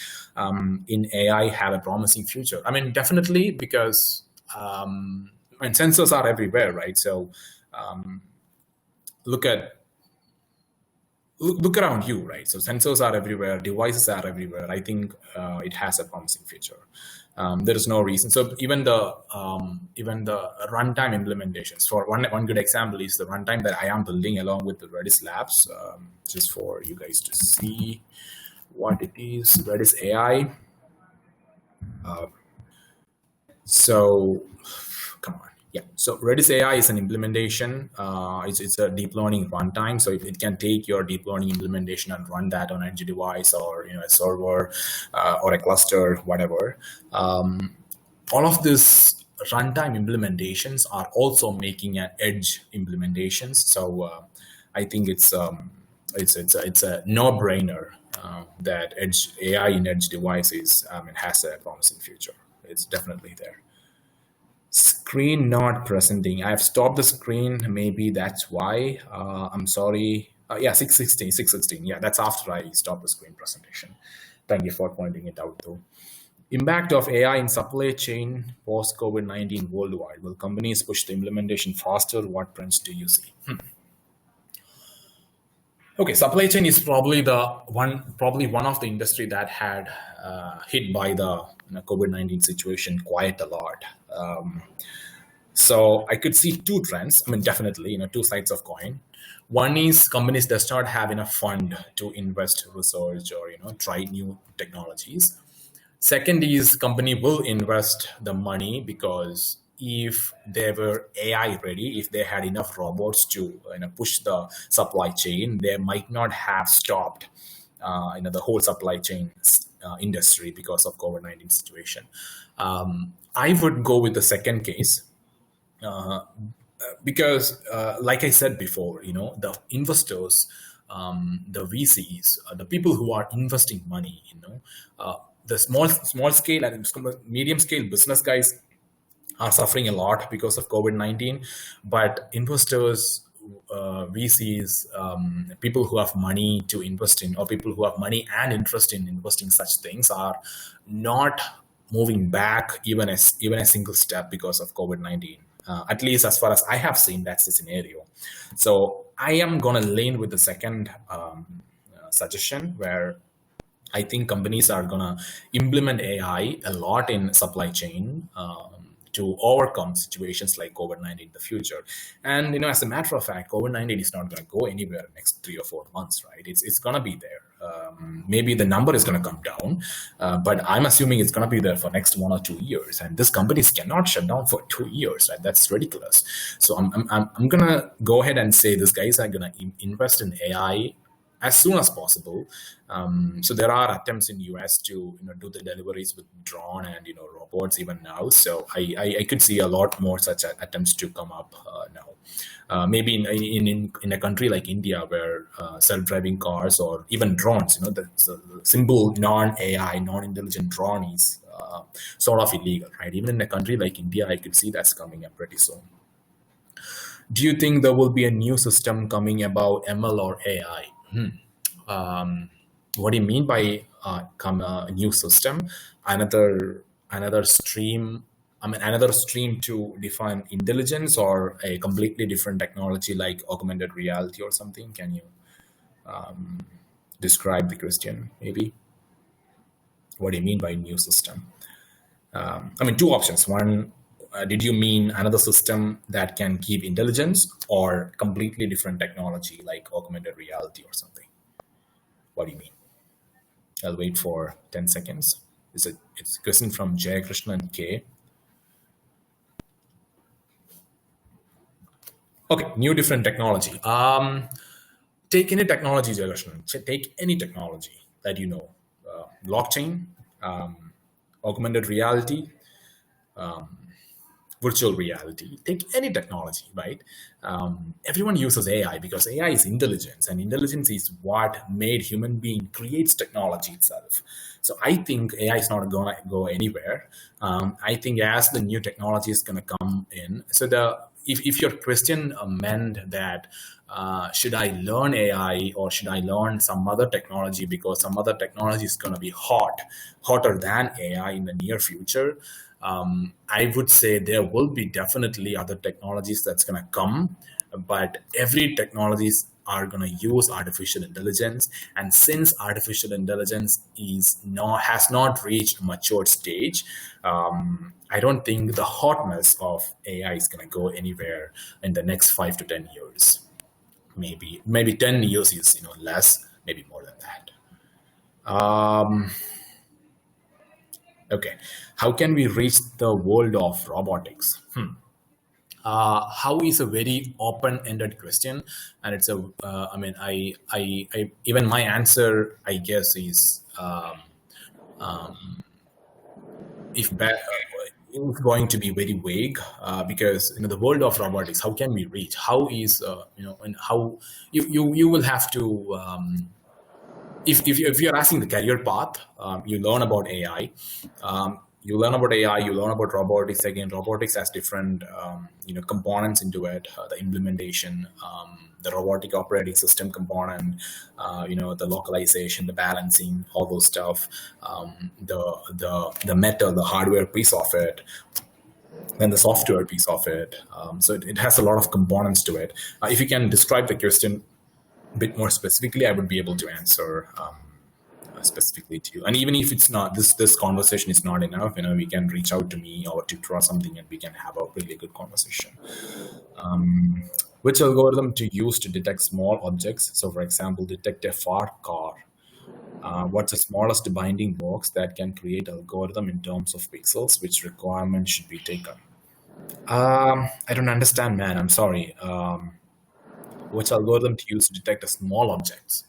S1: in AI have a promising future. I mean, definitely, because sensors are everywhere, right? So look around you, right? So sensors are everywhere, devices are everywhere. I think it has a promising future. There is no reason. So even the runtime implementations. For one good example is the runtime that I am building along with the Redis Labs, just for you guys to see what it is. Redis AI. So come on. Yeah, so Redis AI is an implementation. It's a deep learning runtime, so it can take your deep learning implementation and run that on an edge device or a server or a cluster, whatever. All of these runtime implementations are also making an edge implementations. So I think it's a no-brainer that edge AI in edge devices has a promising future. It's definitely there. Screen not presenting. I've stopped the screen. Maybe that's why. I'm sorry. Yeah, 616. Yeah, that's after I stopped the screen presentation. Thank you for pointing it out, though. Impact of AI in supply chain post-COVID-19 worldwide. Will companies push the implementation faster? What trends do you see? Okay, supply chain is probably one of the industry that had hit by the COVID-19 situation quite a lot. So I could see two trends. I mean, definitely, two sides of coin. One is companies does not have enough fund to invest research or try new technologies. Second is company will invest the money because if they were AI ready, if they had enough robots to push the supply chain, they might not have stopped the whole supply chain industry because of COVID-19 situation. I would go with the second case because, like I said before, the investors, the VCs, the people who are investing money, the small scale and medium scale business guys are suffering a lot because of COVID-19, but investors, VCs, people who have money to invest in, or people who have money and interest in investing such things are not moving back even a single step because of COVID-19. At least as far as I have seen, that's the scenario. So I am going to lean with the second suggestion, where I think companies are going to implement AI a lot in supply chain to overcome situations like COVID-19 in the future. And, as a matter of fact, COVID-19 is not going to go anywhere next 3 or 4 months, right? It's going to be there. Maybe the number is going to come down, but I'm assuming it's going to be there for next 1 or 2 years. And these companies cannot shut down for 2 years, right? That's ridiculous. So I'm going to go ahead and say these guys are going to invest in AI as soon as possible. So there are attempts in US to do the deliveries with drone and robots even now. So I could see a lot more such attempts to come up now. Maybe in a country like India, where self-driving cars or even drones, the simple non-AI, non-intelligent drone is sort of illegal, right? Even in a country like India, I could see that's coming up pretty soon. Do you think there will be a new system coming about ML or AI? What do you mean by a new system? Another stream? Another stream to define intelligence, or a completely different technology like augmented reality or something? Can you describe the question, maybe. What do you mean by new system? I mean, two options. One, did you mean another system that can give intelligence, or completely different technology like augmented reality or something? What do you mean? I'll wait for 10 seconds. It's a question from Jay Krishna and K. Okay, new different technology. Take any technology, Jay Krishna. Take any technology that you know. Blockchain, augmented reality, virtual reality. Take any technology, right? Everyone uses AI because AI is intelligence, and intelligence is what made human being creates technology itself. So I think AI is not going to go anywhere. I think as the new technology is going to come in, so if your question meant that should I learn AI or should I learn some other technology because some other technology is going to be hotter than AI in the near future, I would say there will be definitely other technologies that's going to come, but every technologies are going to use artificial intelligence. And since artificial intelligence has not reached a matured stage, I don't think the hotness of AI is going to go anywhere in the next 5 to 10 years. Maybe 10 years is less, maybe more than that. Okay, how can we reach the world of robotics? How is a very open-ended question, and it's I mean, I even my answer, I guess, is if going to be very vague, because the world of robotics, how can we reach? How is and how you will have to. If you're asking the career path, you learn about AI. You learn about AI, you learn about robotics. Again, robotics has different components into it. The implementation, the robotic operating system component, the localization, the balancing, all those stuff. The metal, the hardware piece of it, then the software piece of it. So it has a lot of components to it. If you can describe the question a bit more specifically, I would be able to answer specifically to you. And even if it's not, this conversation is not enough, we can reach out to me or Twitter or something, and we can have a really good conversation. Which algorithm to use to detect small objects? So, for example, detect a far car. What's the smallest binding box that can create algorithm in terms of pixels? Which requirement should be taken? I don't understand, man. I'm sorry. Which algorithm to use to detect a small objects?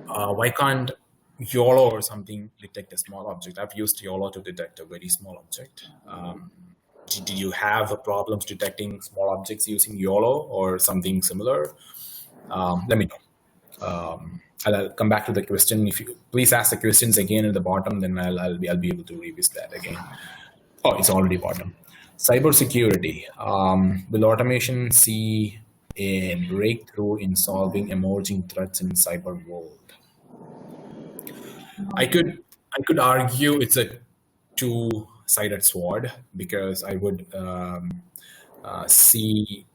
S1: Why can't YOLO or something detect a small object? I've used YOLO to detect a very small object. Did you have problems detecting small objects using YOLO or something similar? Let me know. I'll come back to the question. If you please ask the questions again at the bottom, then I'll be able to revisit that again. Oh, it's already bottom. Cybersecurity. Will automation see a breakthrough in solving emerging threats in cyber world? I could argue it's a two-sided sword, because I would see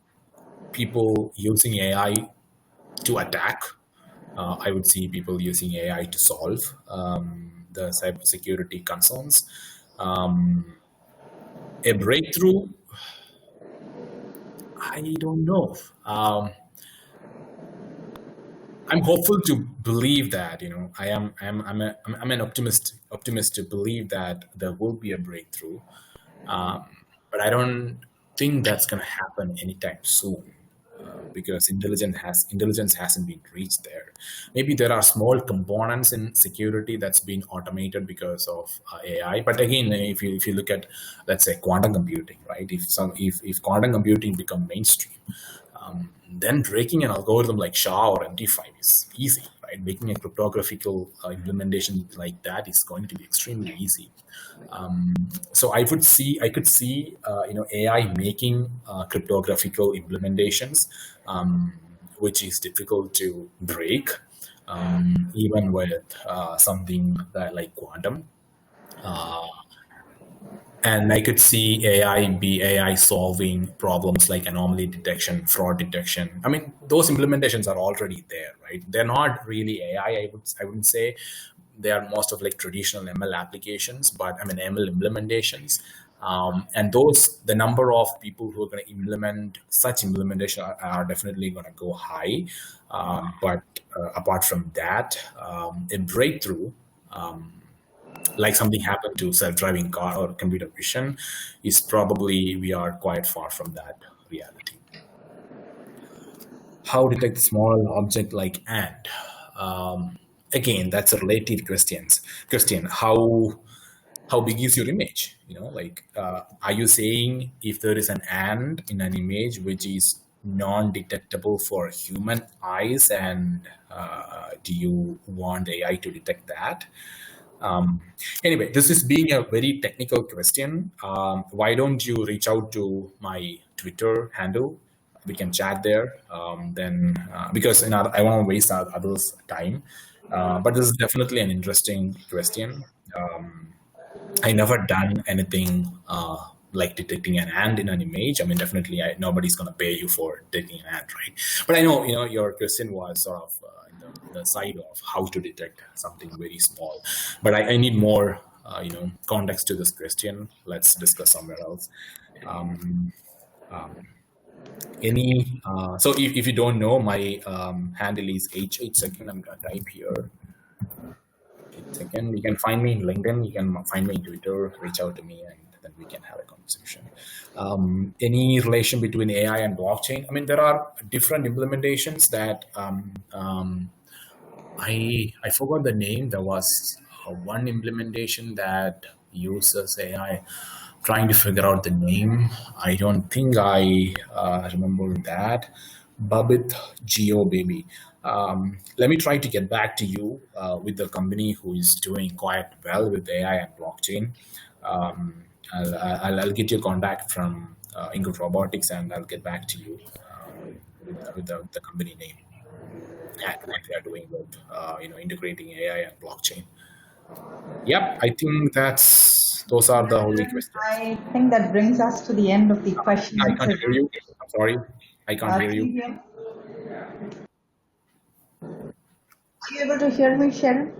S1: people using AI to attack. I would see people using AI to solve the cybersecurity concerns. A breakthrough, I don't know. I'm hopeful to believe that I'm an optimist to believe that there will be a breakthrough, but I don't think that's going to happen anytime soon. Because intelligence hasn't been reached there. Maybe there are small components in security that's been automated because of AI. But again, if you look at, let's say, quantum computing, right? If quantum computing become mainstream, then breaking an algorithm like SHA or MD5 is easy, right? Making a cryptographical implementation like that is going to be extremely easy. So I could see AI making cryptographical implementations, which is difficult to break, even with something that like quantum. And I could see AI solving problems like anomaly detection, fraud detection. I mean, those implementations are already there, right? They're not really AI. I wouldn't say they are most of like traditional ML applications, but I mean ML implementations. And the number of people who are going to implement such implementation are definitely going to go high. But apart from that, a breakthrough. Like something happened to self-driving car or computer vision is probably, we are quite far from that reality. How detect small object like ant? Again, that's a relative question. How big is your image? Are you saying if there is an ant in an image which is non-detectable for human eyes, and do you want AI to detect that? Anyway, this is being a very technical question. Why don't you reach out to my Twitter handle? We can chat there. Because I won't waste others' time. But this is definitely an interesting question. I never done anything like detecting an ant in an image. I mean, definitely, nobody's going to pay you for detecting an ant, right? But I know, your question was sort of the side of how to detect something very small. But I need more, context to this question. Let's discuss somewhere else. So if you don't know, my handle is h8second. I'm going to type here. Second, you can find me in LinkedIn, you can find me in Twitter, reach out to me, and then we can have a conversation. Any relation between AI and blockchain? I mean, there are different implementations that I forgot the name. There was one implementation that uses AI. Trying to figure out the name. I don't think I remember that. Babit Geo Baby. Let me try to get back to you with the company who is doing quite well with AI and blockchain. I'll get your contact from Ingot Robotics, and I'll get back to you with the company name and what they are doing with integrating AI and blockchain. Yep, I think those are the only questions.
S3: I think that brings us to the end of the questions.
S1: I can't hear you. I'm sorry. I can't hear you.
S3: Are you able to hear me, Sherin?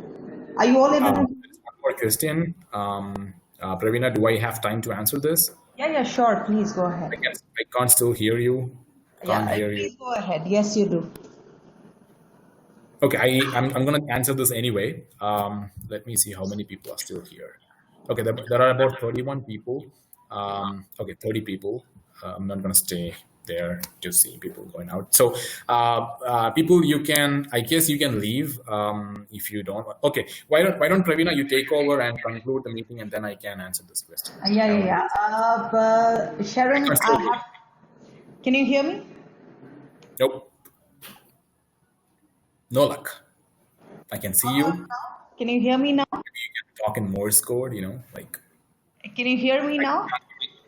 S3: Are you all able to hear me?
S1: One more question. Pravina, do I have time to answer this?
S3: Yeah, sure. Please go ahead.
S1: I can't still hear you.
S3: Please go ahead. Yes, you do.
S1: Okay, I'm going to answer this anyway. Let me see how many people are still here. Okay, there are about 31 people. Okay, 30 people. I'm not going to stay there to see people going out. So people, I guess you can leave if you don't. Okay, why don't Pravina, you take over and conclude the meeting, and then I can answer this question.
S3: Yeah. Sherin, can you hear me?
S1: Nope. No luck. I can see you.
S3: Can you hear me now?
S1: Maybe you can talk in Morse code, like.
S3: Can you hear me now?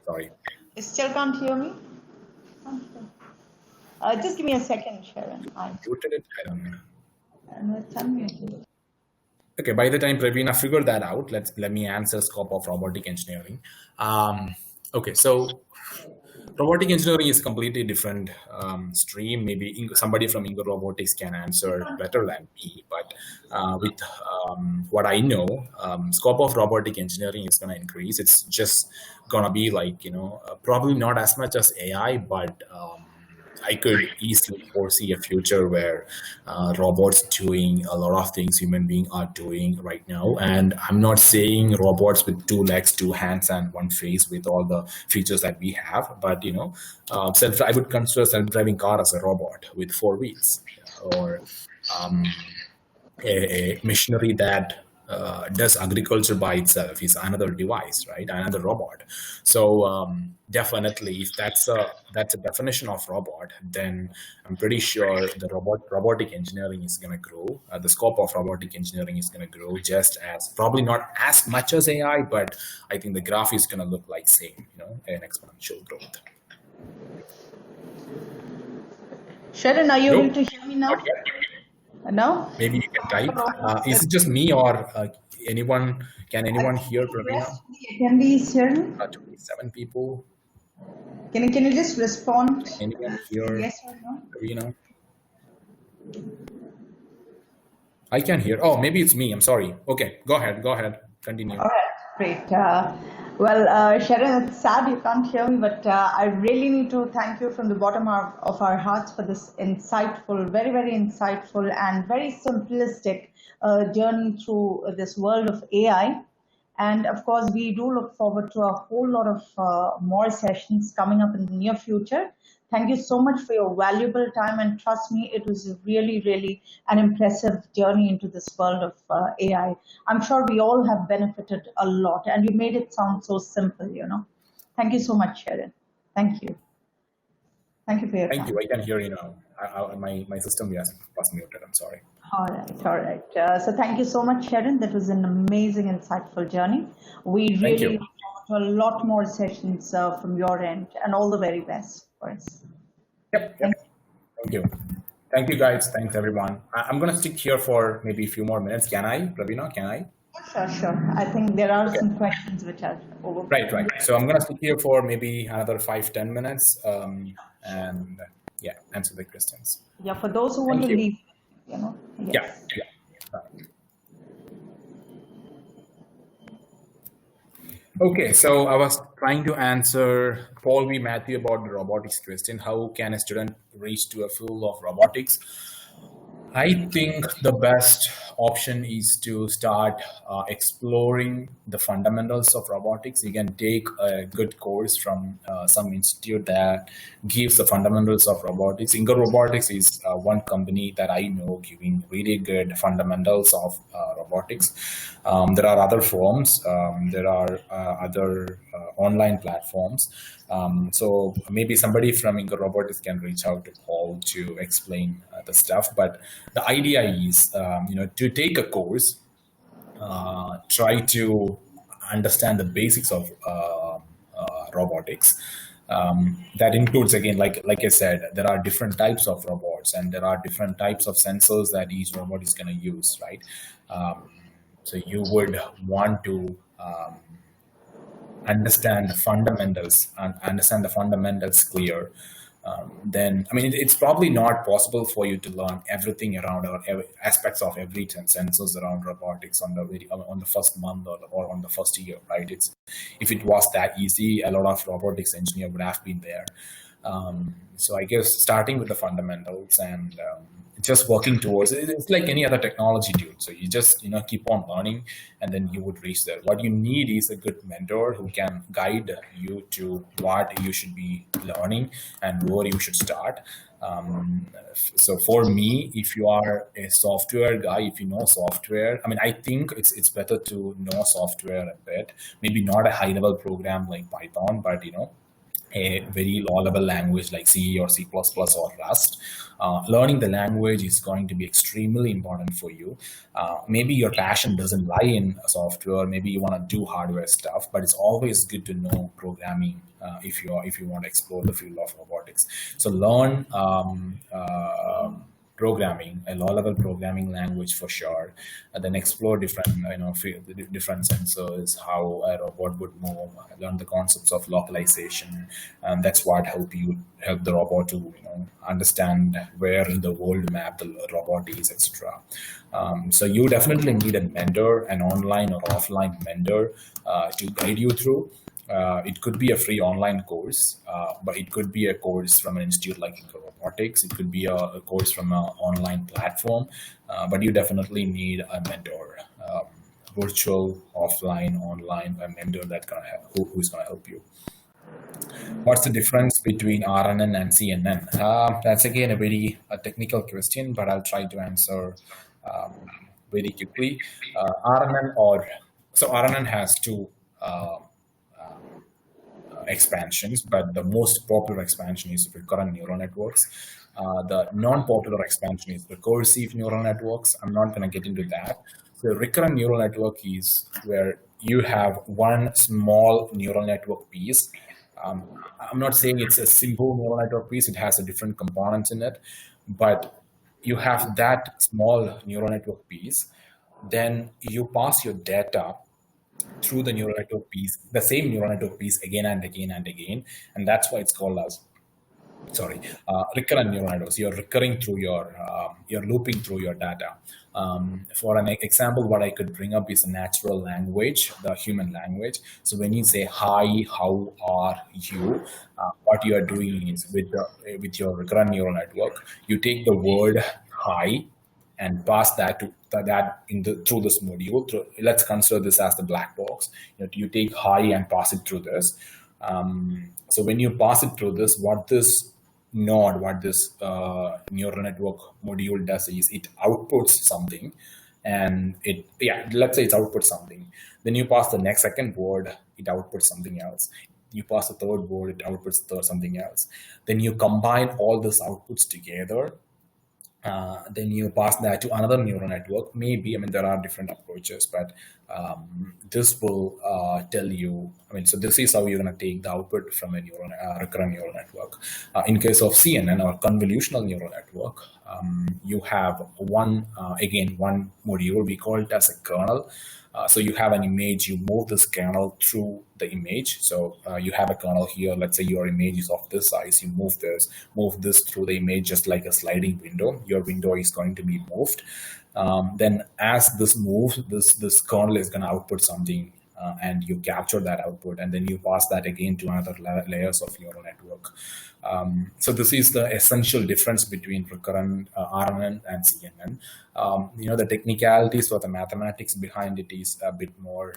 S1: Sorry.
S3: You still can't hear me? Just give me a second, Sherin.
S1: I muted it. I don't know.
S3: And
S1: Okay, by the time Pravina figured that out, let me answer scope of robotic engineering. Okay, so robotic engineering is a completely different stream. Maybe somebody from Ingot Robotics can answer better than me, but with what I know, scope of robotic engineering is going to increase. It's just going to be like, probably not as much as AI, but I could easily foresee a future where robots doing a lot of things human beings are doing right now. And I'm not saying robots with 2 legs, 2 hands, and 1 face with all the features that we have, but I would consider self-driving car as a robot with 4 wheels, or a machinery that does agriculture by itself is another device, right? Another robot. So definitely, if that's a definition of robot, then I'm pretty sure the robotic engineering is going to grow. The scope of robotic engineering is going to grow, just as probably not as much as AI, but I think the graph is going to look like same, an exponential growth.
S3: Sherin, are you able to hear me now?
S1: Okay.
S3: No?
S1: Maybe you can type. Is it just me, or Anyone? Can anyone hear
S3: The
S1: Pravina?
S3: rest of the attendees here,
S1: 27 people.
S3: can you just respond?
S1: Can anyone hear
S3: Yes or no?
S1: Pravina? I can hear. Oh, maybe it's me. I'm sorry. Okay, go ahead. Go ahead. Continue.
S3: All right, great. Well, Sherin, it's sad you can't hear me, but I really need to thank you from the bottom of our hearts for this insightful, very, very insightful and very simplistic journey through this world of AI. And of course, we do look forward to a whole lot of more sessions coming up in the near future. Thank you so much for your valuable time, and trust me, it was really, really an impressive journey into this world of AI. I'm sure we all have benefited a lot, and you made it sound so simple, you know. Thank you so much, Sherin. Thank you. Thank you for your time.
S1: Thank you. I can hear you now. My system was muted. I'm sorry.
S3: All right. So thank you so much, Sherin. That was an amazing, insightful journey. We really look forward to a lot more sessions from your end, and all the very best for us.
S1: Yep. Thank you. Thank you, guys. Thanks, everyone. I'm going to stick here for maybe a few more minutes. Can I, Pravina? Can I?
S3: Sure. I think there are some questions which are over.
S1: Right. So I'm going to stick here for maybe another 5-10 minutes and yeah, answer the questions.
S3: Yeah, for those who want to leave, you know. Yes.
S1: Yeah. Okay, so I was trying to answer Paul V. Matthew about the robotics question. How can a student reach to a field of robotics? I think the best option is to start exploring the fundamentals of robotics. You can take a good course from some institute that gives the fundamentals of robotics. Inga Robotics is one company that I know giving really good fundamentals of robotics. There are other forms. There are other online platforms. So maybe somebody from Inga Robotics can reach out to Paul to explain the stuff. But the idea is, to take a course, try to understand the basics of robotics. That includes, again, like I said, there are different types of robots and there are different types of sensors that each robot is going to use, right? So you would want to understand the fundamentals and understand the fundamentals clear. Then, I mean, it's probably not possible for you to learn everything around or aspects of every sensors around robotics on the first month or on the first year, right? If it was that easy, a lot of robotics engineer would have been there. So I guess starting with the fundamentals and just working towards it, it's like any other technology, dude. So you just keep on learning, and then you would reach there. What you need is a good mentor who can guide you to what you should be learning and where you should start. So for me, if you are a software guy, if you know software, I mean, I think it's better to know software a bit. Maybe not a high-level program like Python, but a very low-level language like C or C++ or Rust. Learning the language is going to be extremely important for you. Maybe your passion doesn't lie in software. Maybe you want to do hardware stuff, but it's always good to know programming if you want to explore the field of robotics. So learn programming, a low-level programming language for sure, and then explore different sensors, how a robot would move, learn the concepts of localization, and that's what help the robot to understand where in the world map the robot is, etc. So you definitely need a mentor, an online or offline mentor to guide you through. It could be a free online course, but it could be a course from an institute like Robotics. It could be a course from an online platform, but you definitely need a mentor, virtual, offline, online, a mentor who's going to help you. What's the difference between RNN and CNN? That's again a very technical question, but I'll try to answer very quickly. RNN has two expansions, but the most popular expansion is recurrent neural networks. The non-popular expansion is recursive neural networks. I'm not going to get into that. The recurrent neural network is where you have one small neural network piece. I'm not saying it's a simple neural network piece. It has a different components in it, but you have that small neural network piece. then you pass your data through the neural network piece, the same neural network piece again and again and again, and that's why it's called as recurrent neural networks. You're recurring through you're looping through your data. For an example, what I could bring up is a natural language, the human language. So when you say hi, how are you, what you are doing is with your recurrent neural network, you take the word hi and pass that to through this module. Let's consider this as the black box. You take hi and pass it through this. So when you pass it through this, what this neural network module does is it outputs something, and let's say it outputs something. Then you pass the next second word, it outputs something else. You pass the third word, it outputs something else. Then you combine all these outputs together. Then you pass that to another neural network. Maybe, there are different approaches, but this will tell you, so this is how you're going to take the output from a recurrent neural network. In case of CNN or convolutional neural network, you have one module, we call it as a kernel. So you have an image, you move this kernel through the image. So you have a kernel here, let's say your image is of this size, you move this through the image just like a sliding window. Your window is going to be moved. Then as this moves, this kernel is going to output something, and you capture that output, and then you pass that again to another layers of neural network. So this is the essential difference between recurrent RNN and CNN. The technicalities or the mathematics behind it is a bit more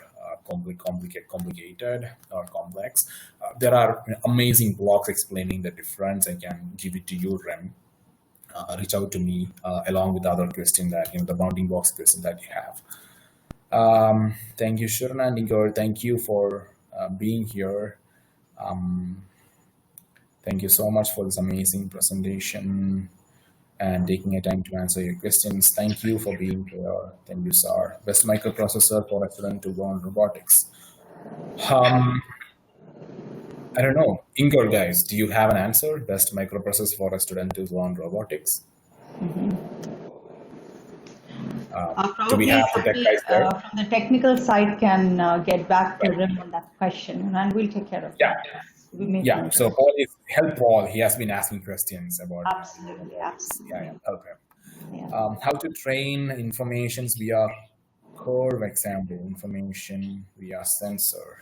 S1: complicated or complex. There are amazing blogs explaining the difference. I can give it to you, Rem. Reach out to me along with other questions that, the bounding box question that you have. Thank you, Sherin and Igor. Thank you for being here. Thank you so much for this amazing presentation and taking a time to answer your questions. Thank you for being here. Thank you, sir. Best microprocessor for a student to go on robotics. I don't know. Igor, guys, do you have an answer? Best microprocessor for a student to go on robotics? Do we have the tech guys there?
S3: From the technical side, can get back to Rim on that question, and we'll take care of it.
S1: So help Paul. He has been asking questions about.
S3: Absolutely.
S1: Okay. How to train informations via curve example, information via sensor.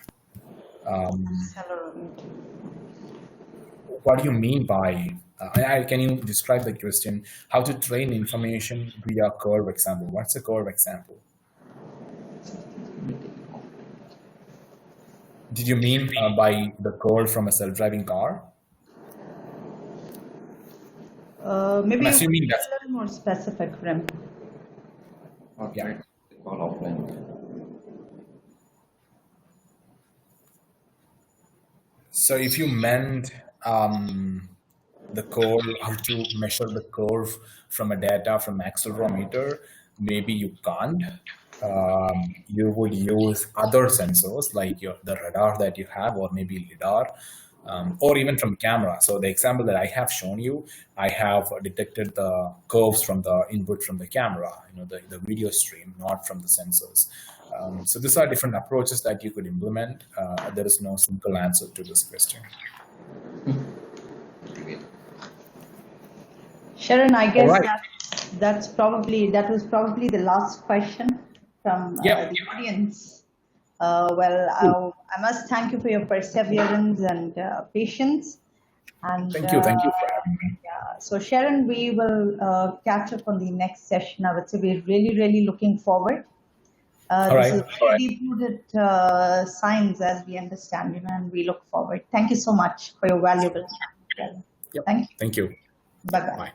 S1: What do you mean by? Can you describe the question? How to train information via curve example? What's a curve example? Did you mean by the curve from a self-driving car?
S3: Maybe
S1: I'm assuming that's
S3: a little more specific, Rem.
S1: Yeah. So if you meant the curve, how to measure the curve from a data from accelerometer, maybe you can't. You would use other sensors like the radar that you have, or maybe LiDAR, or even from camera. So the example that I have shown you, I have detected the curves from the input from the camera, the video stream, not from the sensors. So these are different approaches that you could implement. There is no simple answer to this question.
S3: Sherin, I guess that was probably the last question from the audience. I must thank you for your perseverance and patience. And
S1: thank you for having me.
S3: So Sherin, we will catch up on the next session. I would say we're really, really looking forward. This is very deep-rooted science, as we understand, and we look forward. Thank you so much for your valuable time.
S1: Thank you.
S3: Bye-bye.